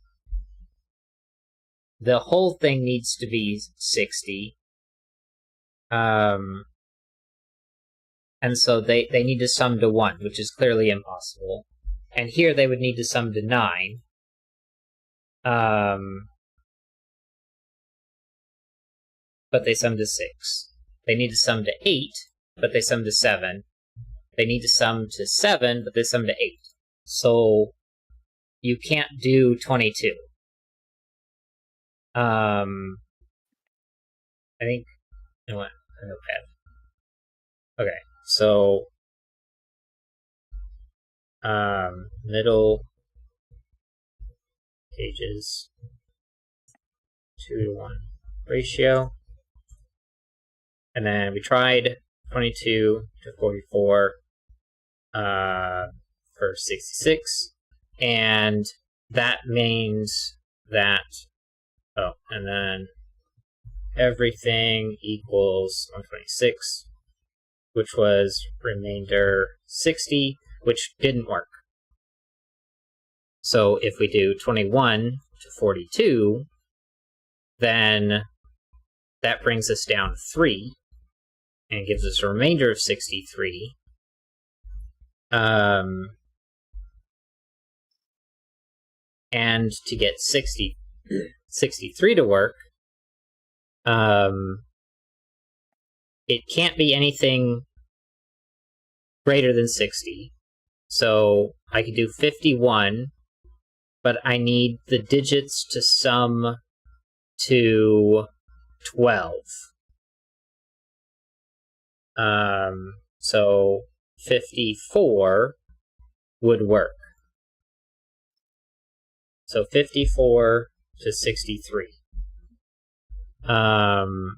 the whole thing needs to be 60. And so they need to sum to 1, which is clearly impossible. And here they would need to sum to 9. But they sum to 6. They need to sum to 8, but they sum to 7. They need to sum to 7, but they sum to 8. So you can't do 22. I think, you know what? A notepad. Okay, so middle pages 2:1 ratio. And then we tried 22 to 44 for 66. And that means that, and then everything equals 126, which was remainder 60, which didn't work. So if we do 21 to 42, then that brings us down 3 and gives us a remainder of 63. And to get 63 to work, it can't be anything greater than 60. So I could do 51, but I need the digits to sum to 12. So 54 would work. So 54 to 63. And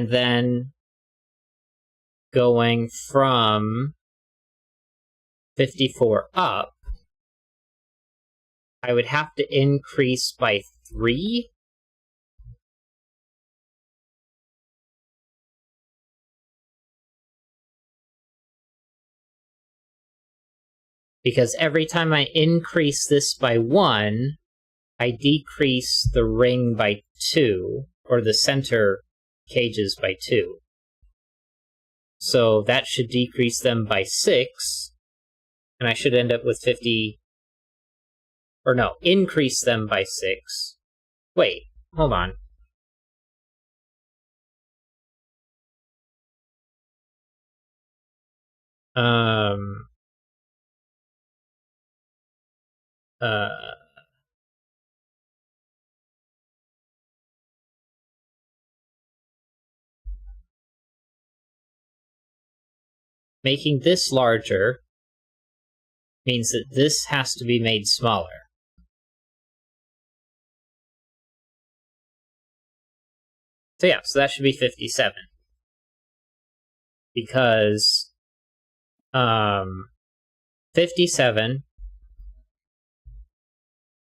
then going from 54 up, I would have to increase by 3. Because every time I increase this by 1, I decrease the ring by 2, or the center cages by 2. So that should decrease them by 6, and I should end up with 50... Or no, increase them by 6. Wait, hold on. Making this larger means that this has to be made smaller. So yeah, so that should be 57. Because 57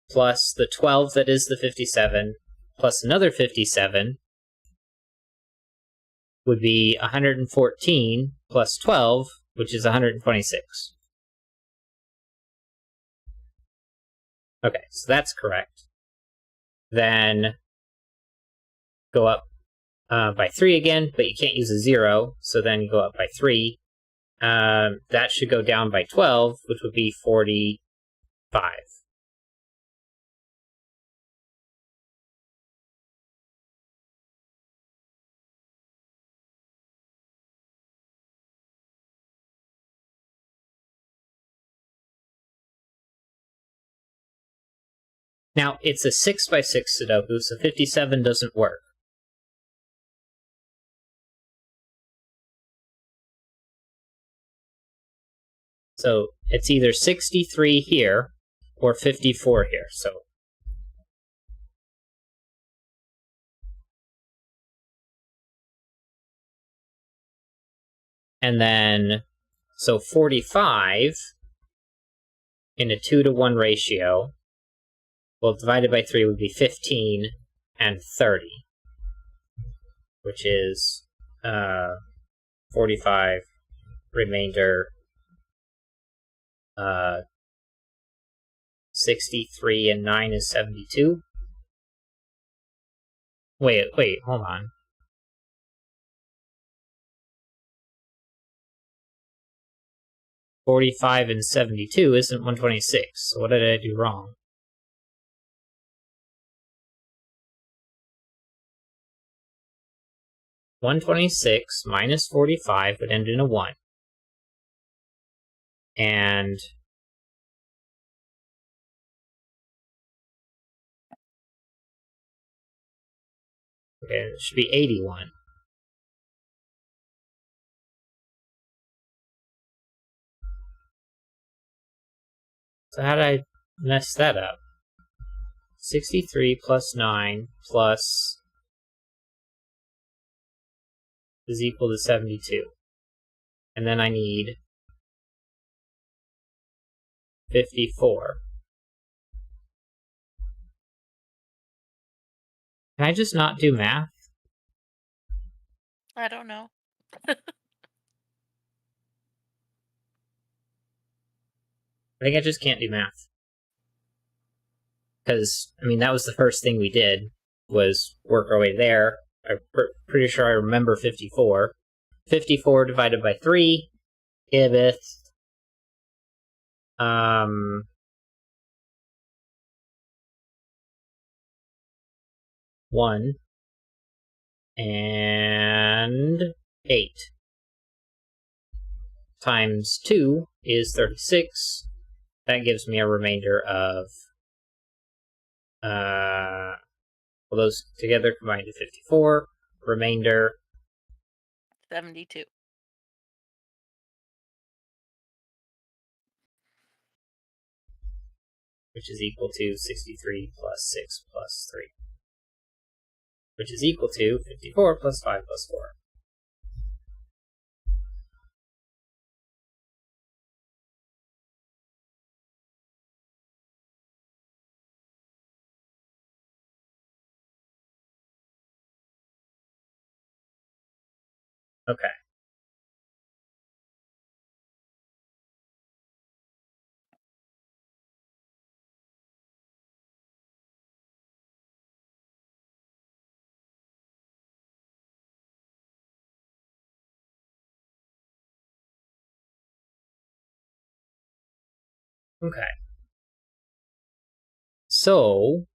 plus the 12 that is the 57 plus another 57 would be 114 plus 12, which is 126. Okay, so that's correct. Then go up by 3 again, but you can't use a 0, so then you go up by 3. That should go down by 12, which would be 45. Now, it's a 6x6 Sudoku, so 57 doesn't work. So it's either 63 here or 54 here. So and then so 45 in a 2-to-1 ratio, well, divided by 3 would be 15 and 30, which is 45 remainder 63 and 9 is 72. Wait, hold on. $45 and 72 isn't 126, so what did I do wrong? $126 minus 45 would end in a 1. And okay, it should be 81. So how did I mess that up? 63 plus 9 plus is equal to 72. And then I need 54. Can I just not do math? I don't know. I think I just can't do math. Because, I mean, that was the first thing we did, was work our way there. I'm pretty sure I remember 54. 54 divided by 3 giveth 1 and 8 times 2 is 36. That gives me a remainder of well, those together combine to 54. Remainder 72. Which is equal to 63 plus 6 plus 3. Which is equal to 54 plus 5 plus 4. Okay. Okay. So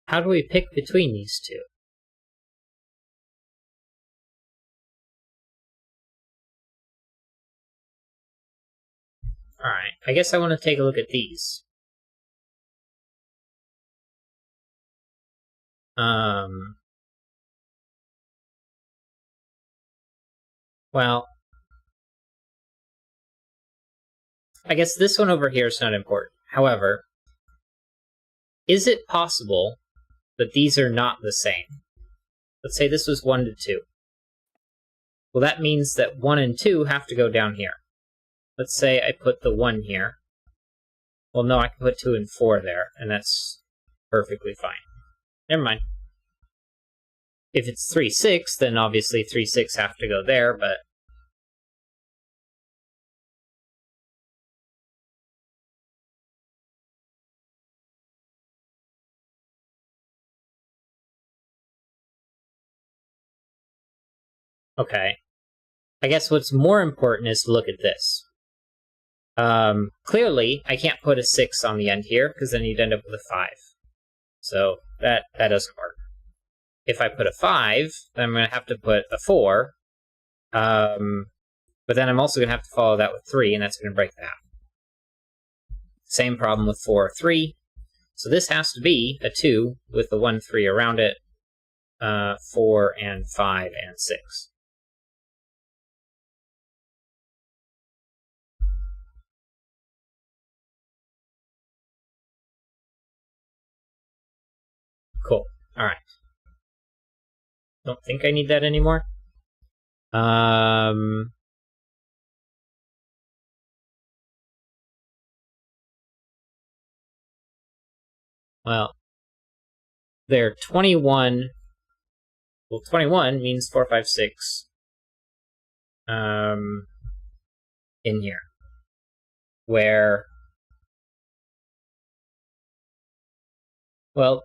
how do we pick between these two? Alright, I guess I want to take a look at these. Well, I guess this one over here is not important. However, is it possible that these are not the same? Let's say this was 1 to 2. Well, that means that 1 and 2 have to go down here. Let's say I put the 1 here. Well, no, I can put 2 and 4 there, and that's perfectly fine. Never mind. If it's 3, 6, then obviously 3, 6 have to go there, but... Okay. I guess what's more important is to look at this. Clearly, I can't put a 6 on the end here, because then you'd end up with a 5. So that doesn't work. If I put a 5, then I'm going to have to put a 4. But then I'm also going to have to follow that with 3, and that's going to break that. Same problem with 4 or 3. So this has to be a 2 with the 1, 3 around it, 4 and 5 and 6. Cool. Alright. Don't think I need that anymore. Well, they're 21. Well, 21 means 4, 5, 6. In here. Where... Well...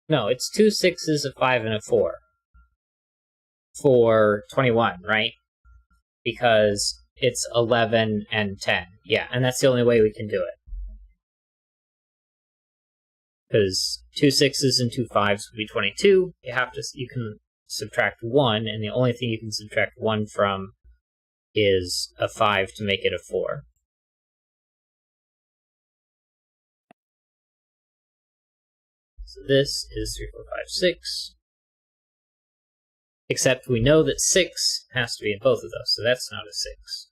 No, it's 2 6s, a 5, and a 4. For 21, right? Because it's 11 and 10. Yeah, and that's the only way we can do it. Because 2 6s and 2 5s would be 22. You can subtract 1, and the only thing you can subtract 1 from is a 5 to make it a 4. So this is 3, 4, 5, 6. Except we know that 6 has to be in both of those, so that's not a 6.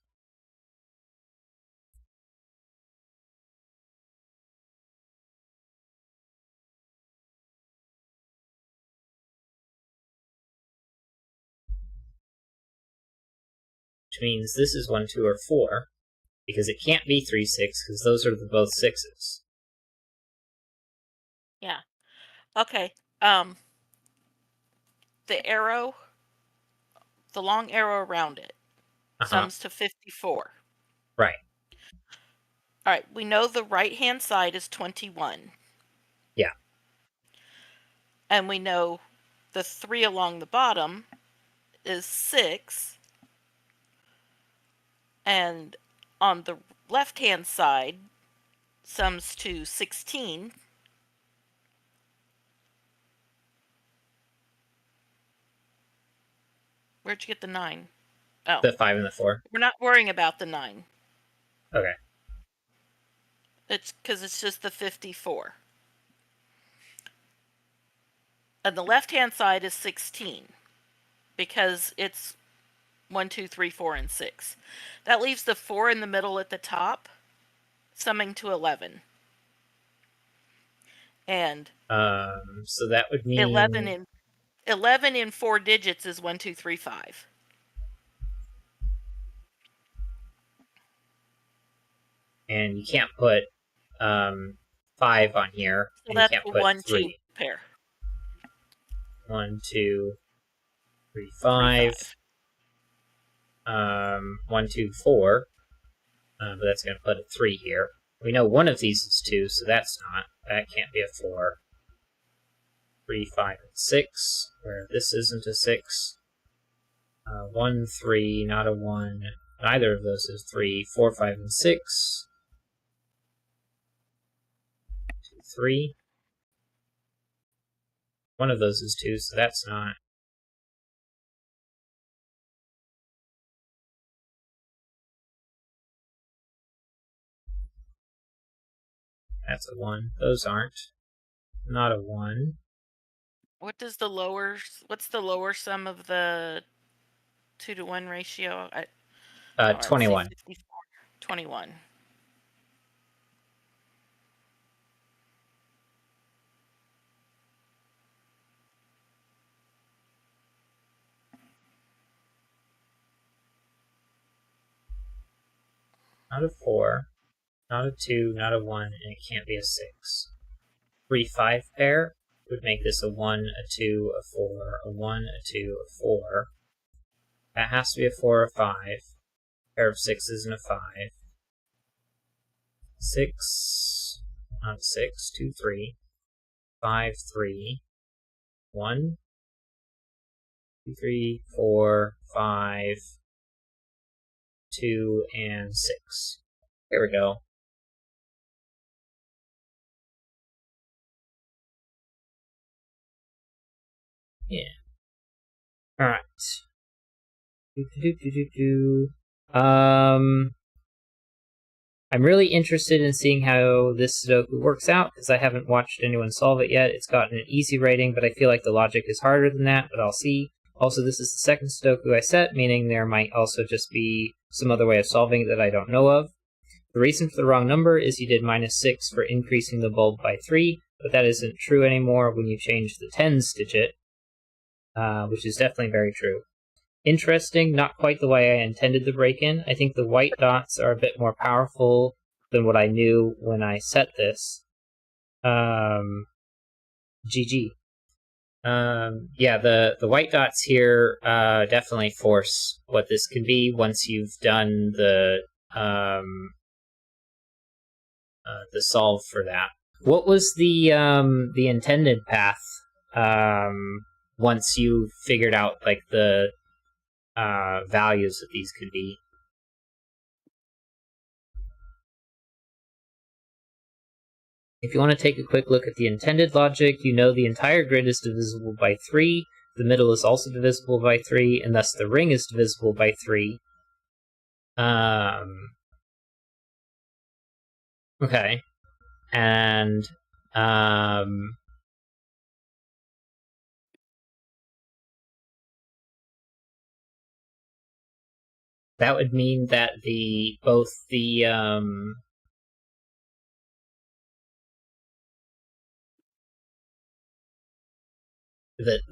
Which means this is 1, 2, or 4, because it can't be 3, 6, because those are both 6s. Yeah. Okay. The arrow, the long arrow around it, sums to 54. Right. All right. We know the right-hand side is 21. Yeah. And we know the 3 along the bottom is 6. And on the left-hand side sums to 16. Where'd you get the 9? Oh. The 5 and the 4. We're not worrying about the 9. Okay. It's because it's just the 54. And the left-hand side is 16 because it's 1, 2, 3, 4, and 6. That leaves the 4 in the middle at the top, summing to 11. And so that would mean 11 in 4 digits is 1, 2, 3, 5. And you can't put 5 on here. So and that's you can't a put 1, 3. 2 pair. 1, 2, 3, 5. 1, 2, 4. But that's going to put a 3 here. We know one of these is 2, so that's not. That can't be a 4. 3, 5, and 6, where this isn't a 6. 1, 3, not a 1. Neither of those is 3. 4, 5, and 6. 2, 3. One of those is 2, so that's not. That's a 1. Those aren't. Not a 1. What's the lower sum of the 2 to 1 ratio? 21. 21. Not a 4. Not a 2, not a 1, and it can't be a 6. 3, 5 pair? would make this a 1, a 2, a 4, a 1, a 2, a 4. That has to be a 4 or 5. Pair of 6s and a 5. 6, not 6, 2, 3. 5, 3. 1, 2, 3, 4, 5, 2, and 6. There we go. Yeah. Alright. I'm really interested in seeing how this Sudoku works out, because I haven't watched anyone solve it yet. It's gotten an easy rating, but I feel like the logic is harder than that, but I'll see. Also, this is the second Sudoku I set, meaning there might also just be some other way of solving it that I don't know of. The reason for the wrong number is you did -6 for increasing the bulb by 3, but that isn't true anymore when you change the tens digit, which is definitely very true. Interesting, not quite the way I intended the break-in. I think the white dots are a bit more powerful than what I knew when I set this. GG. Yeah, the white dots here definitely force what this can be once you've done the solve for that. What was the intended path once you figured out like the values that these could be? If you want to take a quick look at the intended logic, you know the entire grid is divisible by 3, the middle is also divisible by 3, and thus the ring is divisible by 3. Okay. And that would mean that both the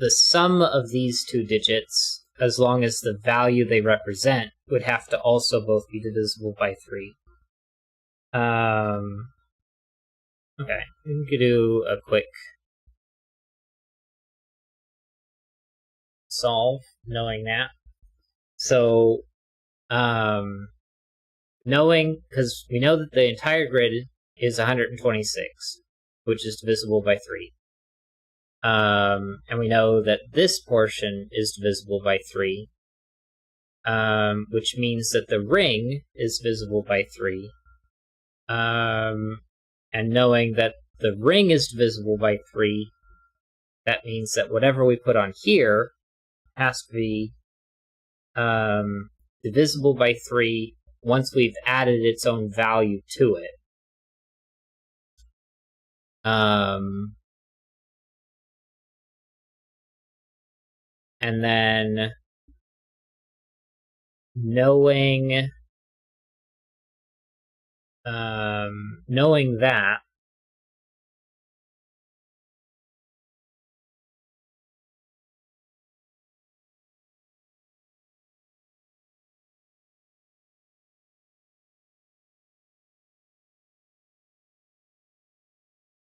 sum of these two digits, as long as the value they represent, would have to also both be divisible by 3. Okay, we can do a quick solve, knowing that. So, knowing, because we know that the entire grid is 126, which is divisible by 3. And we know that this portion is divisible by 3, which means that the ring is divisible by 3. And knowing that the ring is divisible by 3, that means that whatever we put on here has to be divisible by 3 once we've added its own value to it. And then knowing that,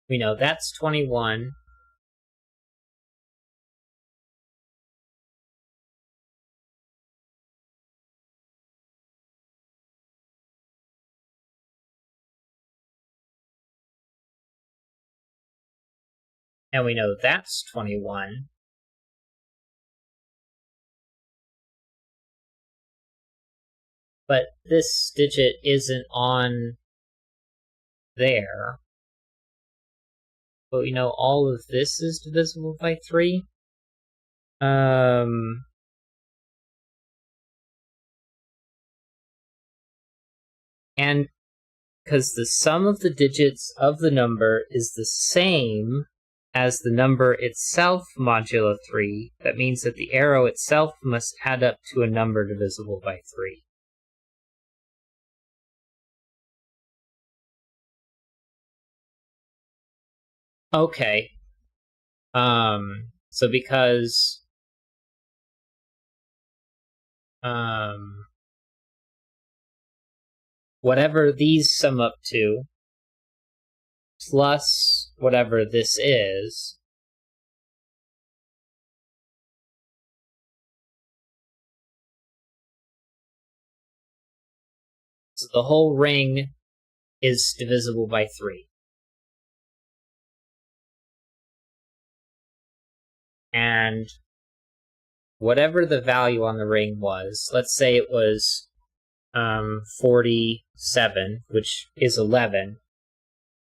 we know that's 21. And we know that's 21. But this digit isn't on there. But we know all of this is divisible by 3. And because the sum of the digits of the number is the same as the number itself modulo 3, that means that the arrow itself must add up to a number divisible by 3. Okay. So because whatever these sum up to plus whatever this is So the whole ring is divisible by 3. And whatever the value on the ring was, let's say it was 47, which is 11,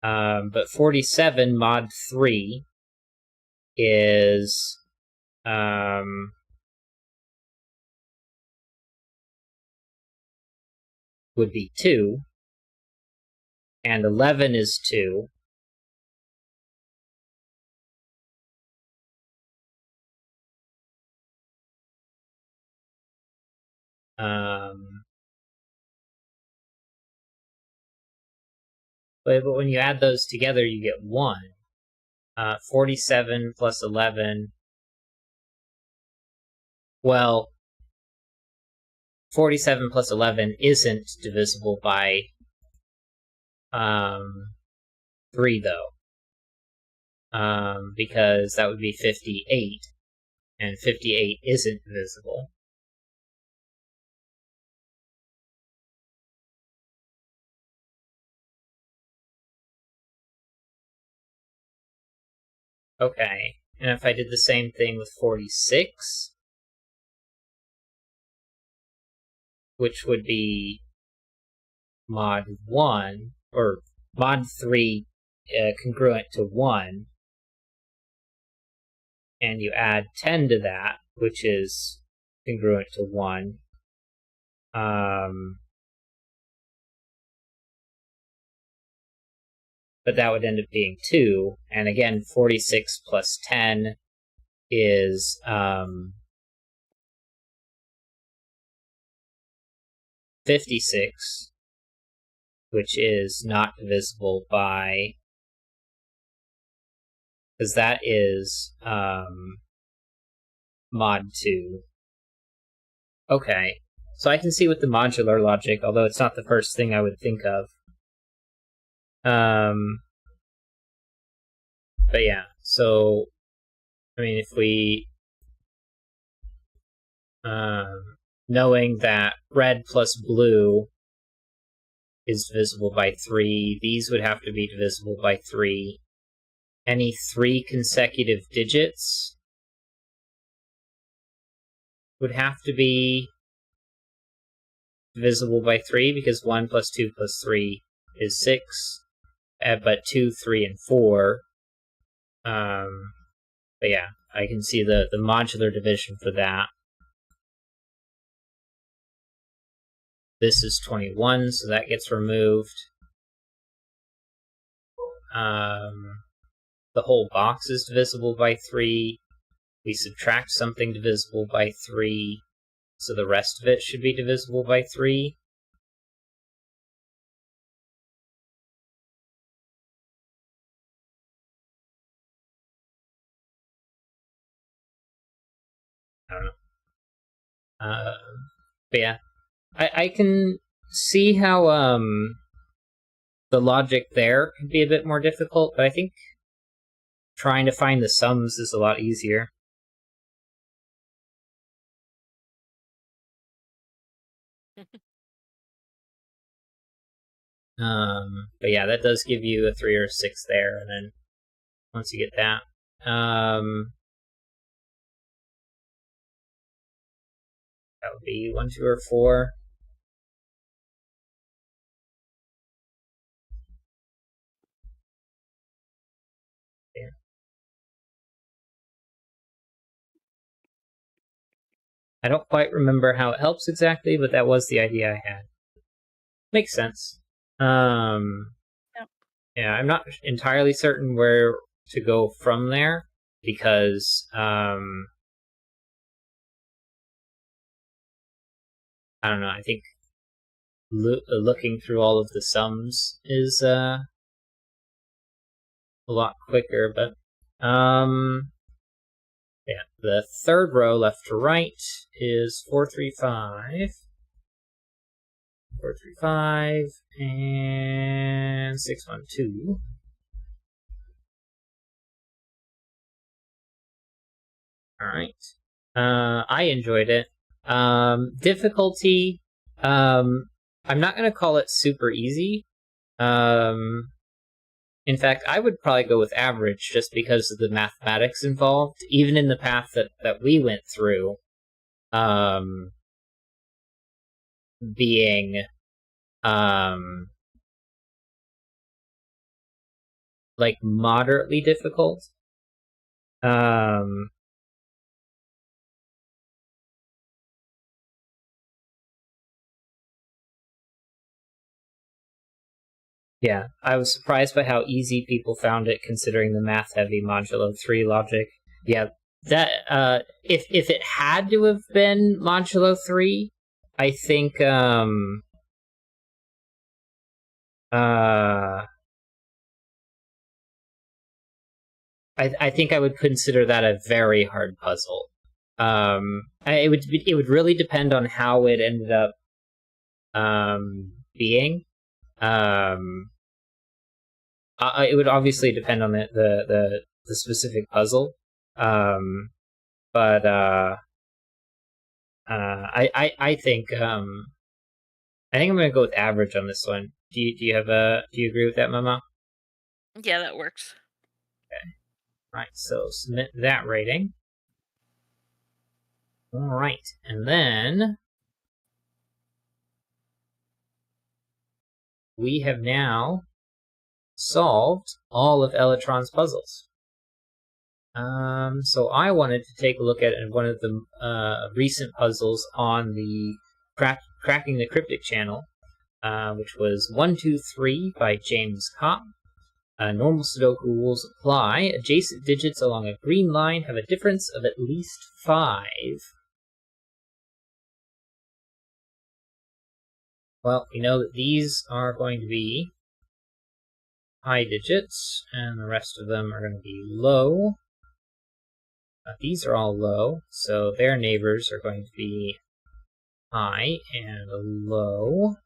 but 47 mod 3 is would be 2, and 11 is 2. But when you add those together, you get 1. 47 plus 11. Well, 47 plus 11 isn't divisible by 3, though. Because that would be 58, and 58 isn't divisible. Okay, and if I did the same thing with 46, which would be mod 1, or mod 3 congruent to 1, and you add 10 to that, which is congruent to 1, but that would end up being 2, and again, 46 plus 10 is 56, which is not divisible by, because that is mod 2. Okay, so I can see with the modular logic, although it's not the first thing I would think of. But yeah, so, I mean, if we, knowing that red plus blue is divisible by 3, these would have to be divisible by 3. Any 3 consecutive digits would have to be divisible by 3, because 1 plus 2 plus 3 is 6, but 2, 3, and 4. But yeah, I can see the modular division for that. This is 21, so that gets removed. The whole box is divisible by 3. We subtract something divisible by 3, so the rest of it should be divisible by 3. I don't know. But yeah, I can see how the logic there could be a bit more difficult, but I think trying to find the sums is a lot easier. But yeah, that does give you a 3 or a 6 there, and then once you get that, that would be 1, 2, or 4. Yeah. I don't quite remember how it helps exactly, but that was the idea I had. Makes sense. Yeah, I'm not entirely certain where to go from there, because I don't know, I think looking through all of the sums is a lot quicker, but yeah, the third row left to right is 435, 435, and 612. All right. I enjoyed it. Difficulty, I'm not going to call it super easy. In fact, I would probably go with average just because of the mathematics involved, even in the path that we went through, being like moderately difficult. Yeah, I was surprised by how easy people found it considering the math-heavy modulo 3 logic. Yeah, that if it had to have been modulo 3, I think I think I would consider that a very hard puzzle. It would really depend on how it ended up being. It would obviously depend on the specific puzzle. But I think I'm gonna go with average on this one. Do you agree with that, Mama? Yeah, that works. Okay. Right, so submit that rating. All right, and then we have now solved all of Electron's puzzles. So I wanted to take a look at one of the recent puzzles on the Cracking the Cryptic channel, which was 123 by James Kopp. Normal Sudoku rules apply. Adjacent digits along a green line have a difference of at least 5. Well, we know that these are going to be high digits, and the rest of them are going to be low. These are all low, so their neighbors are going to be high and low.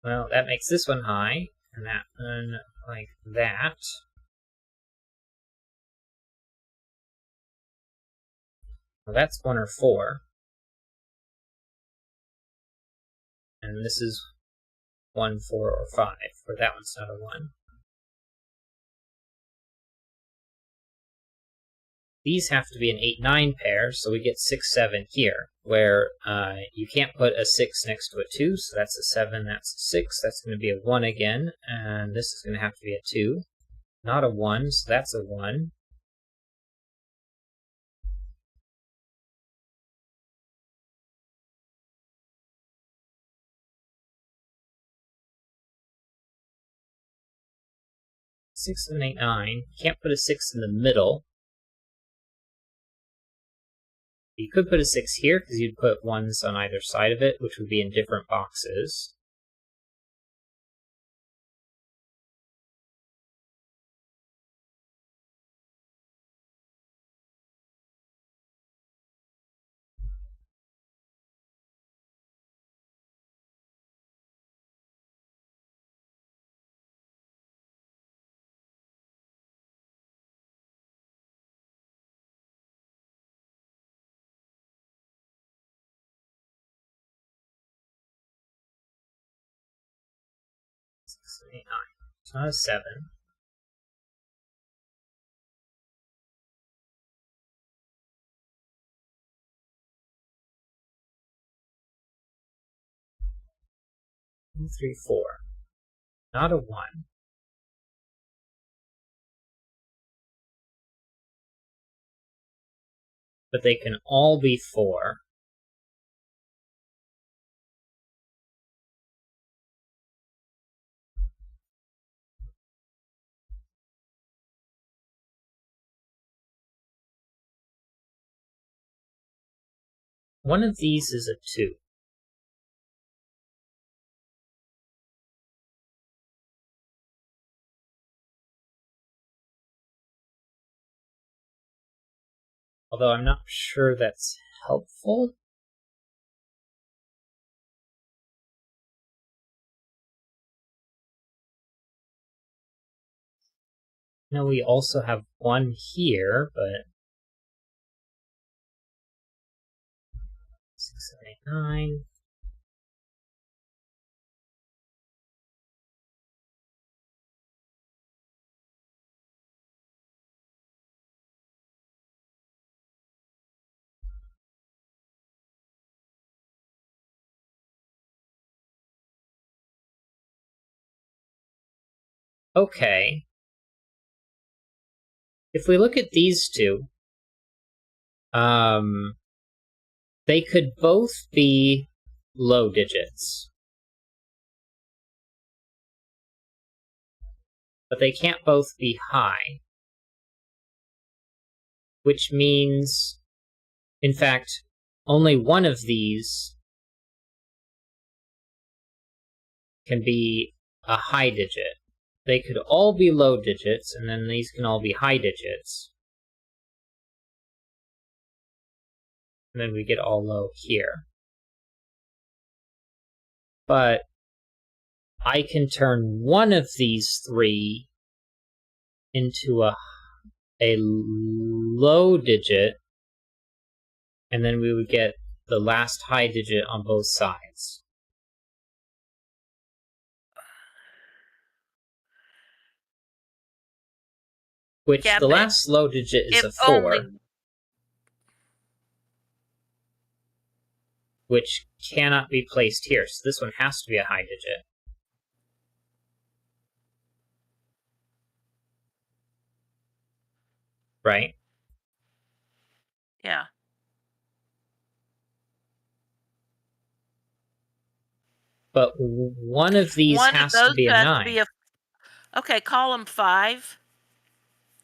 Well, that makes this one high, and that one like that. Well, that's 1 or 4. And this is 1, 4, or 5, where that one's not a 1. These have to be an 8-9 pair, so we get 6-7 here, where you can't put a 6 next to a 2, so that's a 7, that's a 6, that's going to be a 1 again, and this is going to have to be a 2. Not a 1, so that's a 1. Six, 7, 8, 9. Can't put a 6 in the middle. You could put a 6 here, because you'd put 1s on either side of it, which would be in different boxes. Six, 7, 8, 9. It's not a 7. Two, 3, 4. Not a 1. But they can all be 4. One of these is a 2. Although I'm not sure that's helpful. Now we also have 1 here, but 9. Okay. If we look at these two, they could both be low digits. But they can't both be high. Which means, in fact, only one of these can be a high digit. They could all be low digits, and then these can all be high digits. And then we get all low here. But I can turn one of these three into a low digit, and then we would get the last high digit on both sides. Which, the last low digit is a 4. Which cannot be placed here, so this one has to be a high digit. Right? Yeah. But one of these has to be a 9. Okay, column 5.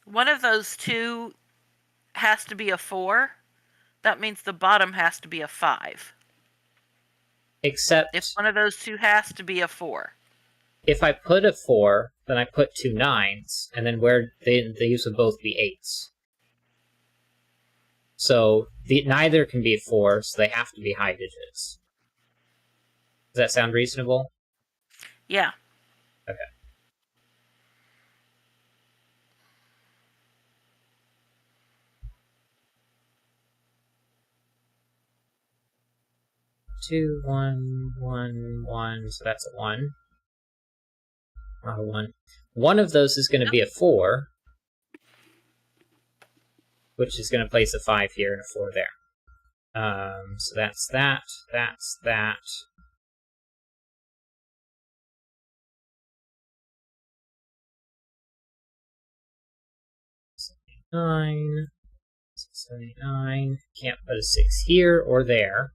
One of those two has to be a 4. That means the bottom has to be a 5. Except if one of those two has to be a 4. If I put a 4, then I put 2 9s, and then where these would both be 8s. So neither can be a 4, so they have to be high digits. Does that sound reasonable? Yeah. Okay. Two, 1, 1, 1, so that's a 1. Not a 1. One of those is going to be a 4, which is going to place a 5 here and a 4 there. So that's that, that's that. Nine, 79. Can't put a 6 here or there.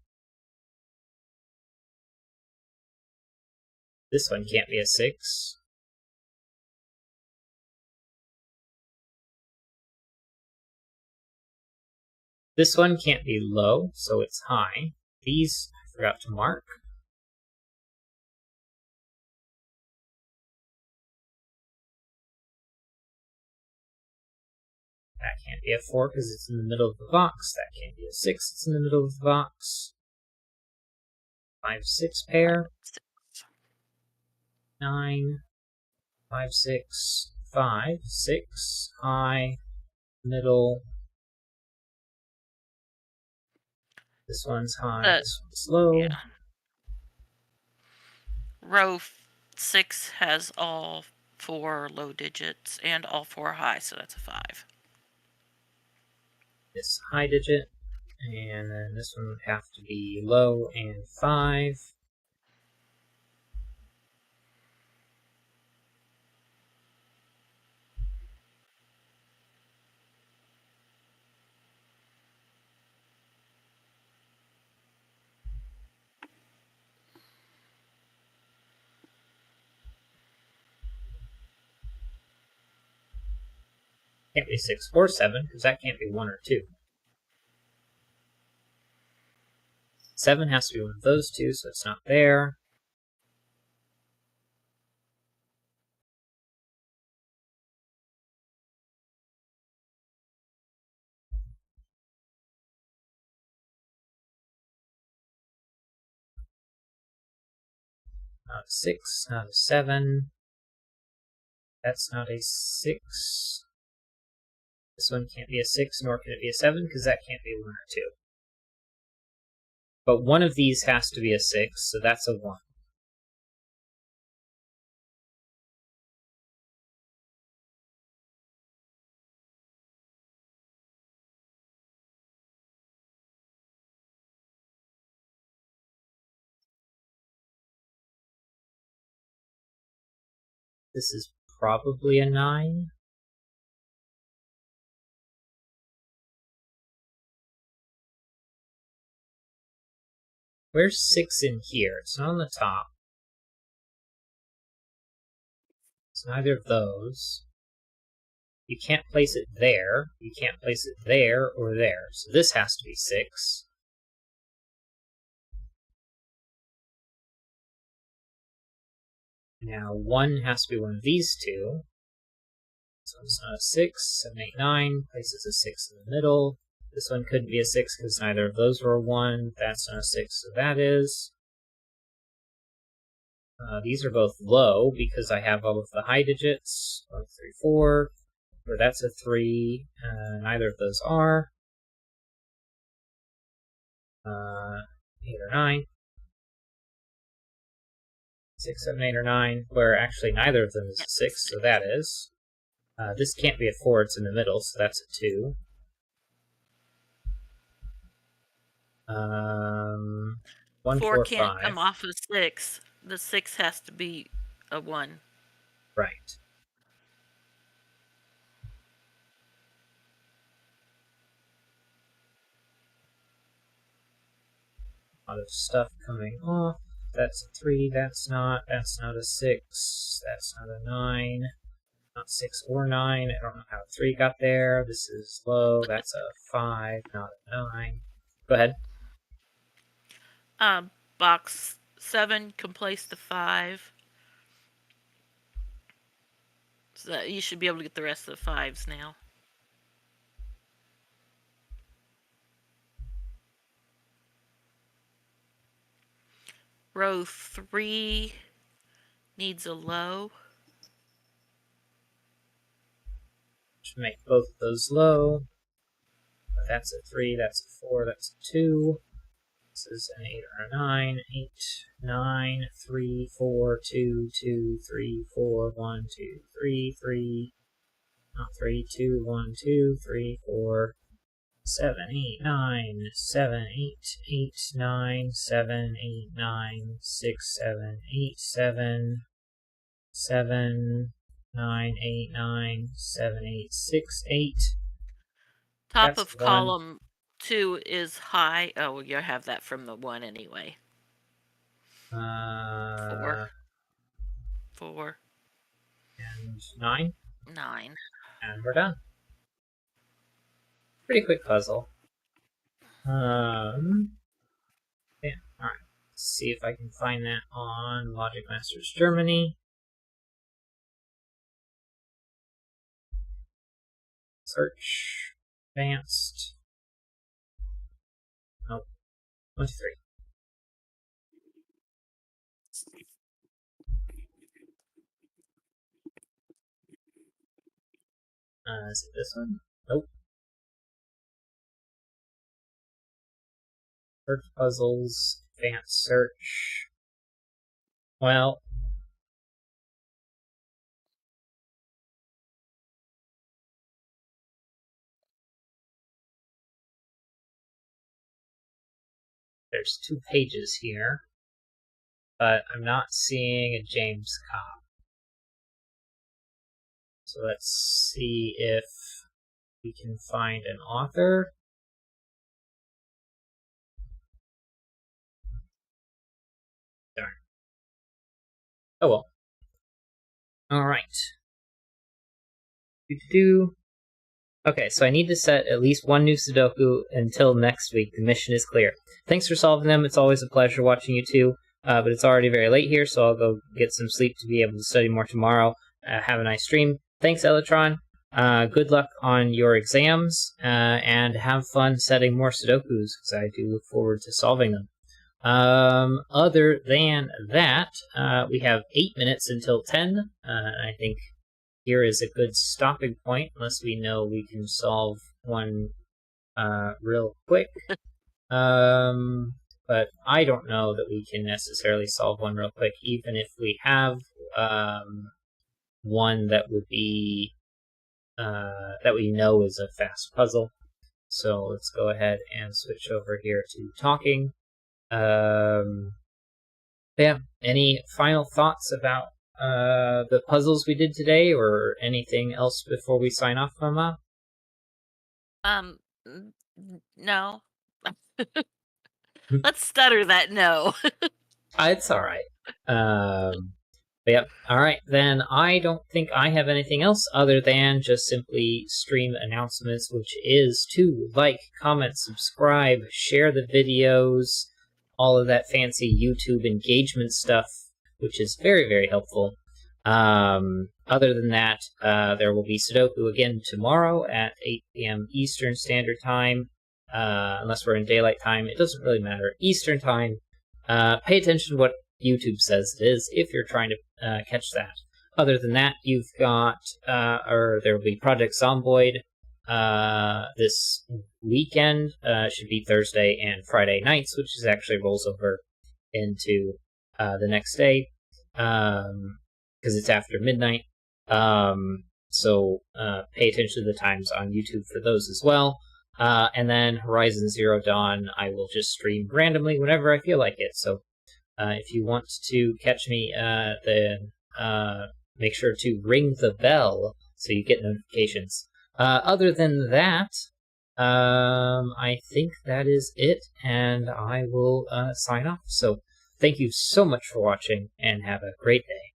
This one can't be a 6. This one can't be low, so it's high. These I forgot to mark. That can't be a 4 because it's in the middle of the box. That can't be a 6, it's in the middle of the box. 5, 6 pair. 9, 5, 6, 5, 6, high, middle. This one's high, this one's low. Yeah. Row 6 has all 4 low digits and all 4 high, so that's a 5. This high digit, and then this one would have to be low and 5. Can't be 6 or 7, because that can't be 1 or 2. 7 has to be one of those two, so it's not there. Not a 6, not a 7. That's not a 6. This one can't be a 6, nor can it be a 7, because that can't be 1 or 2. but one of these has to be a 6, so that's a 1. This is probably a 9. Where's 6 in here? It's not on the top. It's neither of those. You can't place it there. You can't place it there or there. So this has to be 6. Now 1 has to be one of these two. So it's not a 6, 7, 8, 9. Places a 6 in the middle. This one couldn't be a 6 because neither of those were a 1. That's not a 6, so that is. These are both low because I have all of the high digits. 1, 3, 4. Or that's a 3. Neither of those are. 8 or 9. 6, 7, 8, or 9. Where actually neither of them is a 6, so that is. This can't be a 4, it's in the middle, so that's a 2. 1, 4, 5. 4 can't come off of 6. The 6 has to be a 1. Right. A lot of stuff coming off. That's a 3, that's not a 6, that's not a 9. Not 6 or 9. I don't know how 3 got there. This is low. That's a 5, not a 9. Go ahead. Box 7 can place the 5. So you should be able to get the rest of the 5s now. Row 3 needs a low. Should make both of those low. That's a 3, that's a 4, that's a 2. This is an 8 or a 9. 8, 9, 3, 4, 2, 2, 3, 4, 1, 2, 3, 3. Not 3, 2, 1, 2, 3, 4. 7, 8, 9, 7, 8, 8, 9, 7, 8, 9, 6, 7, 8, 7, 7, 9, 8, 9, 7, 8, 6, 8. Top of column 2 is high. Oh, you have that from the 1 anyway. 4. And 9? 9. And we're done. Pretty quick puzzle. Yeah, alright. Let's see if I can find that on Logic Masters Germany. Search. Advanced. Nope. 1, 2, 3. Is it this one? Nope. Search puzzles, advanced search. Well, there's 2 pages here, but I'm not seeing a James Cobb. So let's see if we can find an author. Darn. Oh well. Alright. Okay, so I need to set at least one new Sudoku until next week. The mission is clear. Thanks for solving them. It's always a pleasure watching you two. But it's already very late here, so I'll go get some sleep to be able to study more tomorrow. Have a nice stream. Thanks, Electron. Good luck on your exams, and have fun setting more Sudokus, because I do look forward to solving them. Other than that, we have 8 minutes until 10. I think here is a good stopping point, unless we know we can solve one real quick. but I don't know that we can necessarily solve one real quick, even if we have one that would be that we know is a fast puzzle. So let's go ahead and switch over here to talking. Yeah, any final thoughts about the puzzles we did today, or anything else before we sign off, Mama? No. Let's stutter that no. It's all right. Yep. All right, then I don't think I have anything else other than just simply stream announcements, which is to like, comment, subscribe, share the videos, all of that fancy YouTube engagement stuff, which is very, very helpful. Other than that, there will be Sudoku again tomorrow at 8 p.m. Eastern Standard Time. Unless we're in daylight time, it doesn't really matter. Eastern Time. Pay attention to what YouTube says it is if you're trying to catch that. Other than that, you've got, or there will be Project Zomboid this weekend. Should be Thursday and Friday nights, which is actually rolls over into the next day because it's after midnight. So pay attention to the times on YouTube for those as well. And then Horizon Zero Dawn, I will just stream randomly whenever I feel like it. So if you want to catch me, then make sure to ring the bell so you get notifications. Other than that, I think that is it, and I will sign off. So thank you so much for watching, and have a great day.